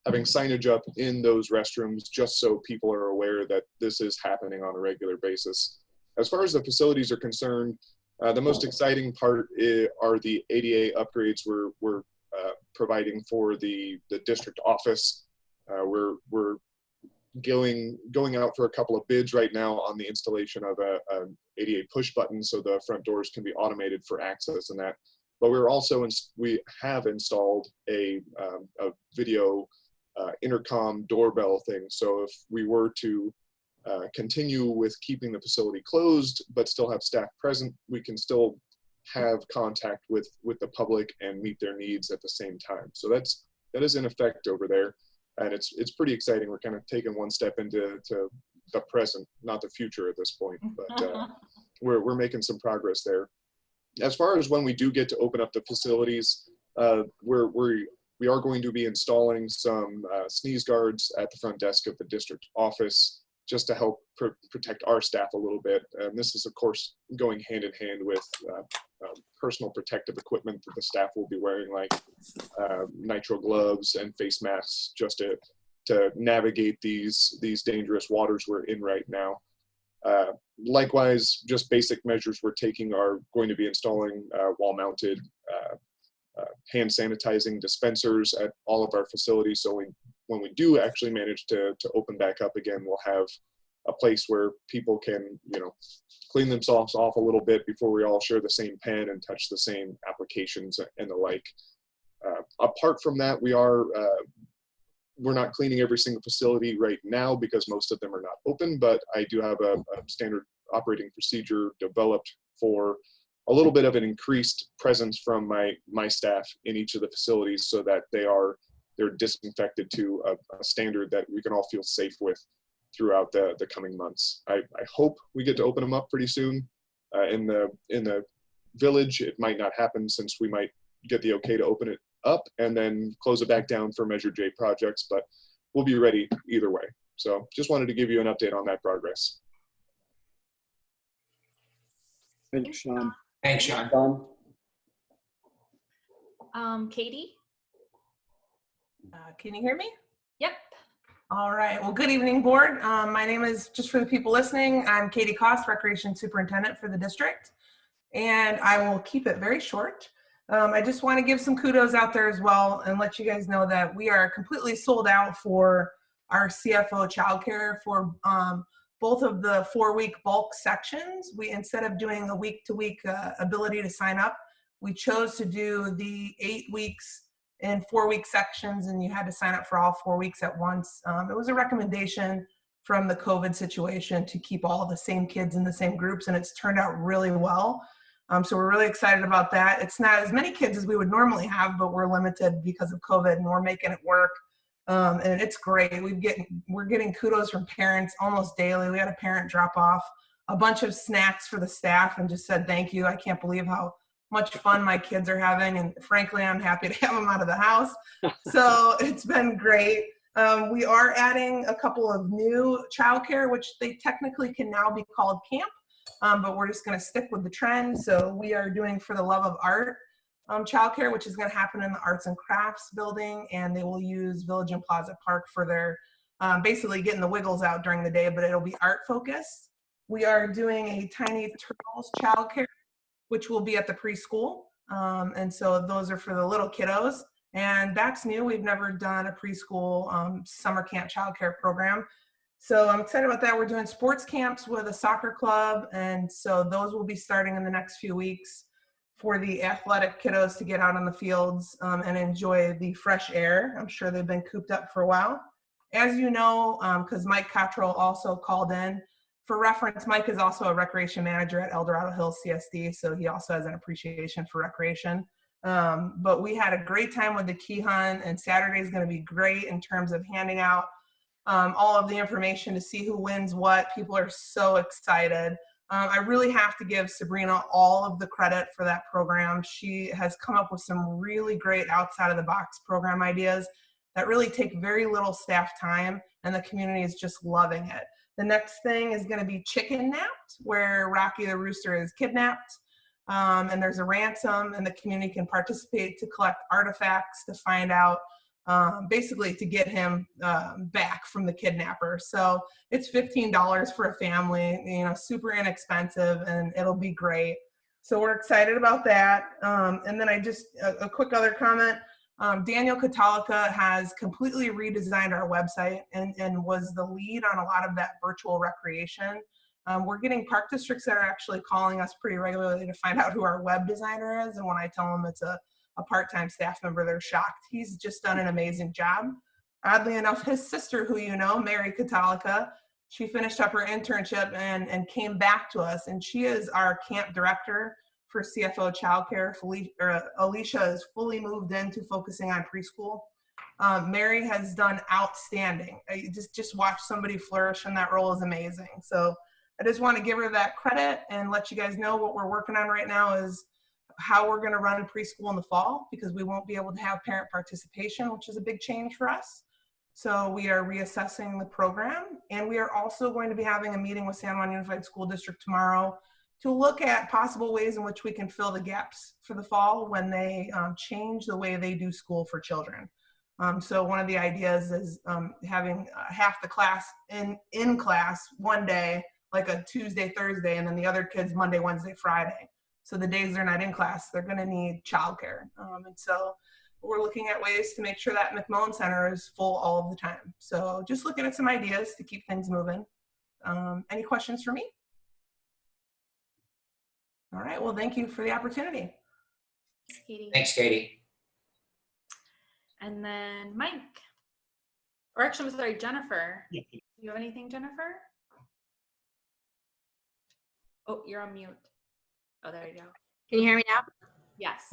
signage up in those restrooms just so people are aware that this is happening on a regular basis. As far as the facilities are concerned, the most exciting part are the ADA upgrades we're providing for the district office. We're going out for a couple of bids right now on the installation of an ADA push button so the front doors can be automated for access and that. But we have installed a video intercom doorbell thing. So if we were to continue with keeping the facility closed but still have staff present, we can still have contact with the public and meet their needs at the same time. So that is in effect over there. And it's pretty exciting. We're kind of taking one step into the present, not the future at this point, but we're making some progress there. As far as when we do get to open up the facilities, we are going to be installing some sneeze guards at the front desk of the district office, just to help protect our staff a little bit. And this is, of course, going hand in hand with personal protective equipment that the staff will be wearing, like nitrile gloves and face masks, just to navigate these dangerous waters we're in right now. Likewise, just basic measures we're taking are going to be installing wall-mounted hand sanitizing dispensers at all of our facilities. So when we do actually manage to open back up again, we'll have a place where people can, clean themselves off a little bit before we all share the same pen and touch the same applications and the like. Apart from that, we are we're not cleaning every single facility right now because most of them are not open, but I do have a standard operating procedure developed for a little bit of an increased presence from my staff in each of the facilities so that they're disinfected to a standard that we can all feel safe with throughout the coming months. I hope we get to open them up pretty soon. In the village, it might not happen since we might get the okay to open it up and then close it back down for Measure J projects, but we'll be ready either way. So just wanted to give you an update on that progress. Thanks, Sean. Thanks, Sean. Katie? Can you hear me? Yep. All right. Well, good evening, board. My name is, just for the people listening, I'm Katie Koss, Recreation Superintendent for the district, and I will keep it very short. I just want to give some kudos out there as well and let you guys know that we are completely sold out for our CFO childcare for both of the 4-week bulk sections. We, instead of doing a week-to-week ability to sign up, we chose to do the 8 weeks in 4-week sections, and you had to sign up for all 4 weeks at once. It was a recommendation from the COVID situation to keep all the same kids in the same groups, and it's turned out really well. So we're really excited about that. It's not as many kids as we would normally have, but we're limited because of COVID, and we're making it work. And it's great. We're getting kudos from parents almost daily. We had a parent drop off a bunch of snacks for the staff and just said, thank you. I can't believe how much fun my kids are having. And frankly, I'm happy to have them out of the house. So it's been great. We are adding a couple of new childcare, which they technically can now be called camp, but we're just going to stick with the trend. So we are doing For the Love of Art childcare, which is going to happen in the Arts and Crafts building, and they will use Village and Plaza Park for their basically getting the wiggles out during the day, but it'll be art focused. We are doing a Tiny Turtles childcare, which will be at the preschool, and so those are for the little kiddos, and that's new. We've never done a preschool summer camp childcare program, so I'm excited about that. We're doing sports camps with a soccer club, and so those will be starting in the next few weeks for the athletic kiddos to get out on the fields and enjoy the fresh air. I'm sure they've been cooped up for a while. As you know, because Mike Cottrell also called in, for reference, Mike is also a recreation manager at El Dorado Hills CSD, so he also has an appreciation for recreation. But we had a great time with the Key Hunt, and Saturday is going to be great in terms of handing out all of the information to see who wins what. People are so excited. I really have to give Sabrina all of the credit for that program. She has come up with some really great outside of the box program ideas that really take very little staff time, and the community is just loving it. The next thing is going to be Chicken Napped, where Rocky the Rooster is kidnapped, and there's a ransom, and the community can participate to collect artifacts to find out, basically to get him back from the kidnapper. So it's $15 for a family, you know, super inexpensive, and it'll be great. So we're excited about that. And then a quick other comment. Daniel Catalica has completely redesigned our website and was the lead on a lot of that virtual recreation. We're getting park districts that are actually calling us pretty regularly to find out who our web designer is, and when I tell them it's a part-time staff member, they're shocked. He's just done an amazing job. Oddly enough, his sister, who you know, Mary Catalica, she finished up her internship and came back to us, and she is our camp director for CFO childcare. Alicia is fully moved into focusing on preschool. Mary has done outstanding. Just watch somebody flourish in that role is amazing. So I just want to give her that credit and let you guys know what we're working on right now is how we're going to run preschool in the fall, because we won't be able to have parent participation, which is a big change for us. So we are reassessing the program, and we are also going to be having a meeting with San Juan Unified School District tomorrow to look at possible ways in which we can fill the gaps for the fall when they change the way they do school for children. So one of the ideas is having half the class in class one day, like a Tuesday, Thursday, and then the other kids Monday, Wednesday, Friday. So the days they're not in class, they're going to need childcare. And so we're looking at ways to make sure that McMullen Center is full all of the time. So just looking at some ideas to keep things moving. Any questions for me? All right, well, thank you for the opportunity. Thanks, Katie. Thanks, Katie. And then Mike. Or actually, I'm sorry, Jennifer. Yeah. You have anything, Jennifer? Oh, you're on mute. Oh, there you go. Can you hear me now? Yes.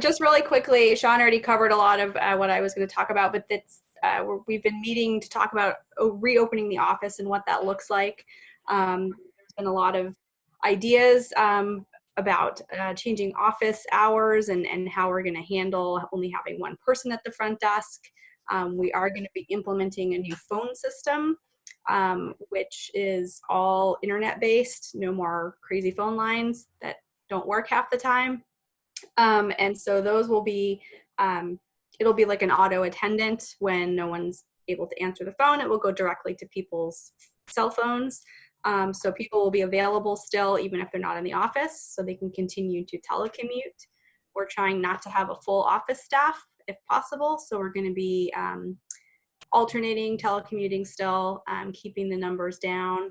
Just really quickly, Sean already covered a lot of what I was going to talk about, but that's, we've been meeting to talk about reopening the office and what that looks like. There's been a lot of ideas about changing office hours and how we're going to handle only having one person at the front desk. We are going to be implementing a new phone system, which is all internet-based, no more crazy phone lines that don't work half the time. And so those will be, it'll be like an auto attendant. When no one's able to answer the phone, it will go directly to people's cell phones. So people will be available still, even if they're not in the office, so they can continue to telecommute. We're trying not to have a full office staff if possible. So we're going to be alternating telecommuting still, keeping the numbers down.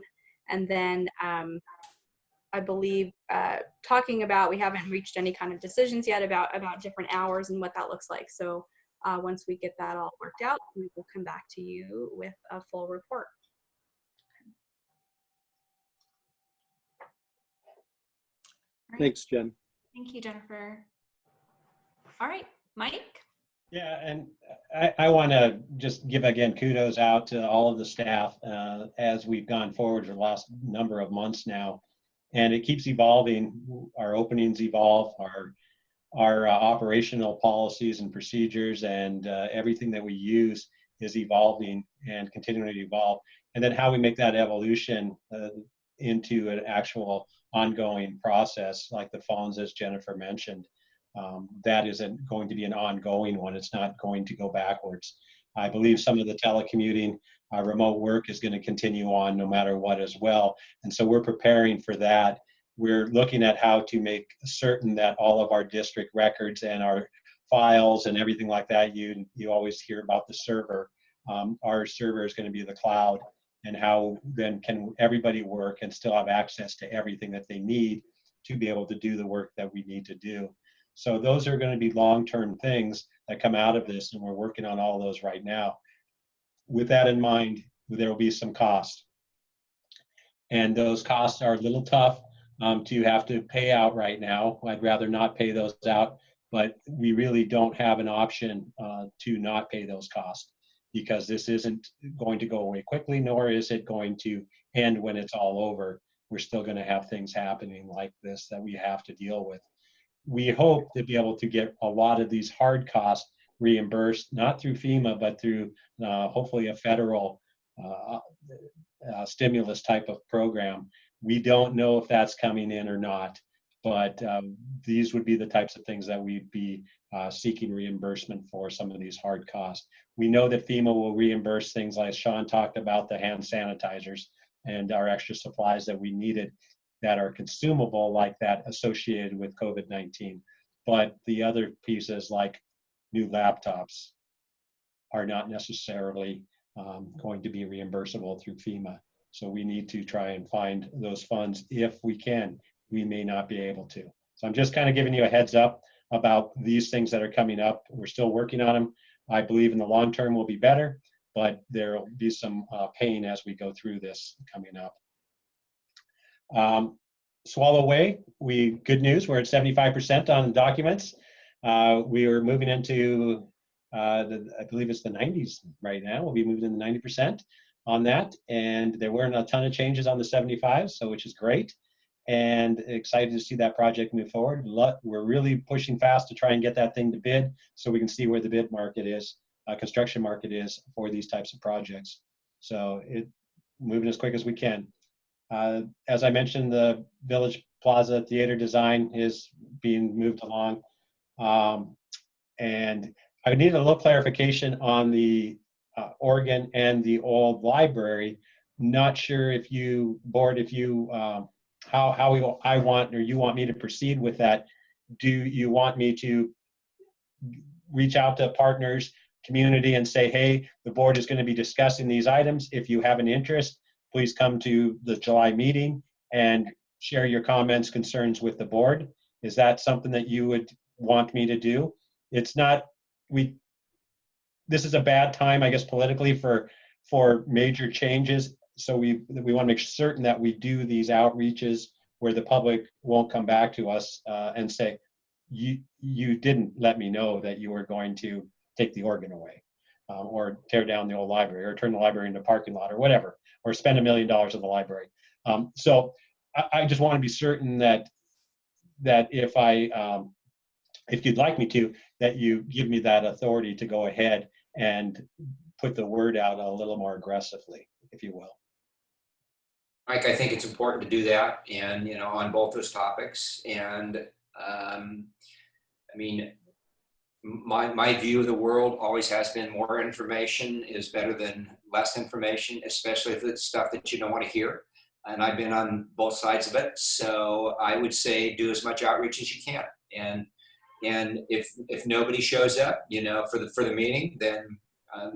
And then I believe talking about, we haven't reached any kind of decisions yet about different hours and what that looks like. So once we get that all worked out, we will come back to you with a full report. Thanks, Jen. Thank you, Jennifer. All right, Mike? Yeah, and I want to just give again kudos out to all of the staff as we've gone forward for the last number of months now, and it keeps evolving. Our openings evolve, our operational policies and procedures, and everything that we use is evolving and continuing to evolve. And then how we make that evolution into an actual ongoing process, like the phones, as Jennifer mentioned. That isn't going to be an ongoing one. It's not going to go backwards. I believe some of the telecommuting, remote work is going to continue on no matter what as well. And so we're preparing for that. We're looking at how to make certain that all of our district records and our files and everything like that, you always hear about the server. Our server is going to be the cloud, and how then can everybody work and still have access to everything that they need to be able to do the work that we need to do. So those are going to be long-term things that come out of this, and we're working on all those right now. With that in mind, there will be some costs. And those costs are a little tough to have to pay out right now. I'd rather not pay those out, but we really don't have an option to not pay those costs, because this isn't going to go away quickly, nor is it going to end when it's all over. We're still going to have things happening like this that we have to deal with. We hope to be able to get a lot of these hard costs reimbursed, not through FEMA, but through hopefully a federal stimulus type of program. We don't know if that's coming in or not, but these would be the types of things that we'd be seeking reimbursement for, some of these hard costs. We know that FEMA will reimburse things like Sean talked about, the hand sanitizers and our extra supplies that we needed that are consumable like that associated with COVID-19. But the other pieces like new laptops are not necessarily going to be reimbursable through FEMA. So we need to try and find those funds if we can. We may not be able to. So I'm just kind of giving you a heads up about these things that are coming up. We're still working on them. I believe in the long term will be better, but there will be some pain as we go through this coming up. Swallow Way, good news, we're at 75% on documents. We are moving into, I believe it's the 90s right now. We'll be moving in the 90% on that. And there weren't a ton of changes on the 75, so which is great. And excited to see that project move forward. We're really pushing fast to try and get that thing to bid so we can see where the bid market is, construction market is for these types of projects. So moving as quick as we can. As I mentioned, the Village Plaza Theater design is being moved along. And I need a little clarification on the organ and the old library. Not sure if you, board, if you, I want, or you want me to proceed with that. Do you want me to reach out to partners, community, and say, hey, the board is going to be discussing these items. If you have an interest, please come to the July meeting and share your comments, concerns with the board. Is that something that you would want me to do? It's not, we this is a bad time, I guess, politically for major changes. So we want to make certain that we do these outreaches where the public won't come back to us and say, you didn't let me know that you were going to take the organ away, or tear down the old library, or turn the library into a parking lot, or whatever, or spend $1 million at the library. So I just want to be certain that if you'd like me to, that you give me that authority to go ahead and put the word out a little more aggressively, if you will. Mike, I think it's important to do that, and on both those topics. And I mean, my view of the world always has been more information is better than less information, especially if it's stuff that you don't want to hear. And I've been on both sides of it, so I would say do as much outreach as you can. And if nobody shows up, for the meeting, then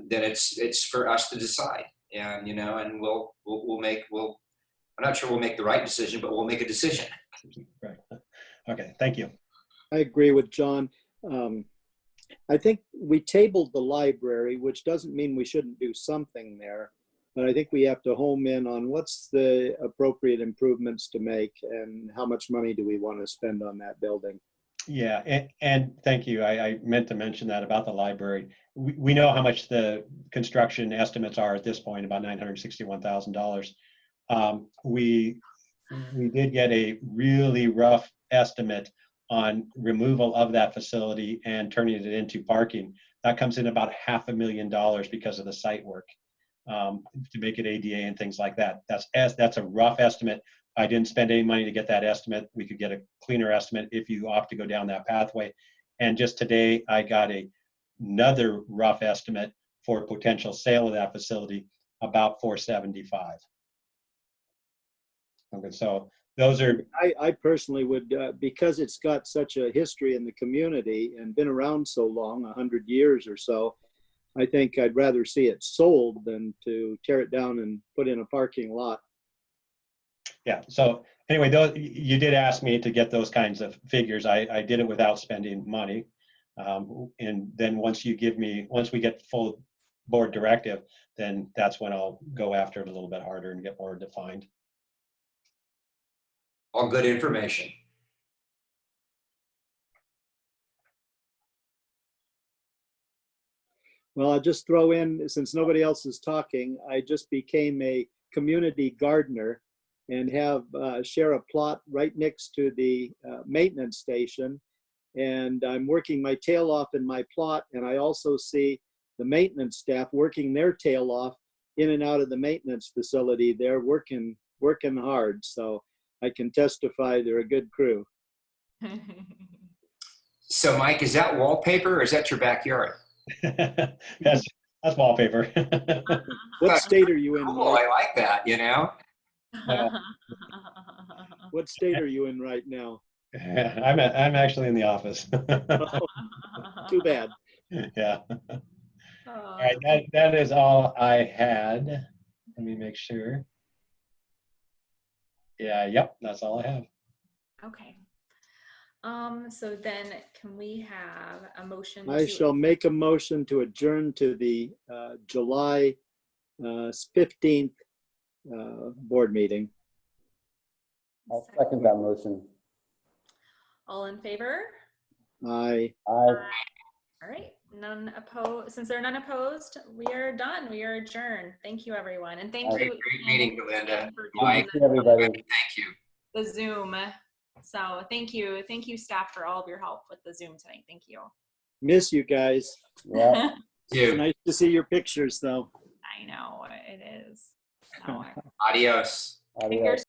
it's for us to decide. And and we'll make I'm not sure we'll make the right decision, but we'll make a decision. Right. Okay. Thank you. I agree with John. I think we tabled the library, which doesn't mean we shouldn't do something there, but I think we have to home in on what's the appropriate improvements to make and how much money do we want to spend on that building. Yeah, and thank you. I meant to mention that about the library. We know how much the construction estimates are at this point, about $961,000. We did get a really rough estimate on removal of that facility and turning it into parking. That comes in about $500,000 because of the site work to make it ADA and things like that. That's a rough estimate. I didn't spend any money to get that estimate. We could get a cleaner estimate if you opt to go down that pathway. And just today, I got another rough estimate for potential sale of that facility, about $475,000. Okay, so those are. I personally would, because it's got such a history in the community and been around so long, 100 years or so, I think I'd rather see it sold than to tear it down and put in a parking lot. Yeah, so anyway, you did ask me to get those kinds of figures. I did it without spending money. And then once we get full board directive, then that's when I'll go after it a little bit harder and get more defined. All good information. Well, I'll just throw in, since nobody else is talking, I just became a community gardener and have share a plot right next to the maintenance station. And I'm working my tail off in my plot, and I also see the maintenance staff working their tail off in and out of the maintenance facility. They're working hard, so I can testify they're a good crew. So Mike, is that wallpaper or is that your backyard? That's wallpaper. What state are you in? Oh, I like that, What state are you in right now? I'm actually in the office. Oh, too bad. Yeah. All right, that is all I had. Let me make sure. Yeah, yep, that's all I have. Okay. So then can we have a motion? I shall make a motion to adjourn to the July 15th board meeting. I'll second that motion. All in favor? Aye. Aye. All right, none opposed. Since there are none opposed, we are done. We are adjourned. Thank you, everyone. And thank you. Great meeting, Belinda. Thank you, everybody. Thank you. The Zoom. So thank you. Thank you, staff, for all of your help with the Zoom tonight. Thank you. Miss you guys. Yeah. It's nice to see your pictures, though. I know it is. Adios. Adios.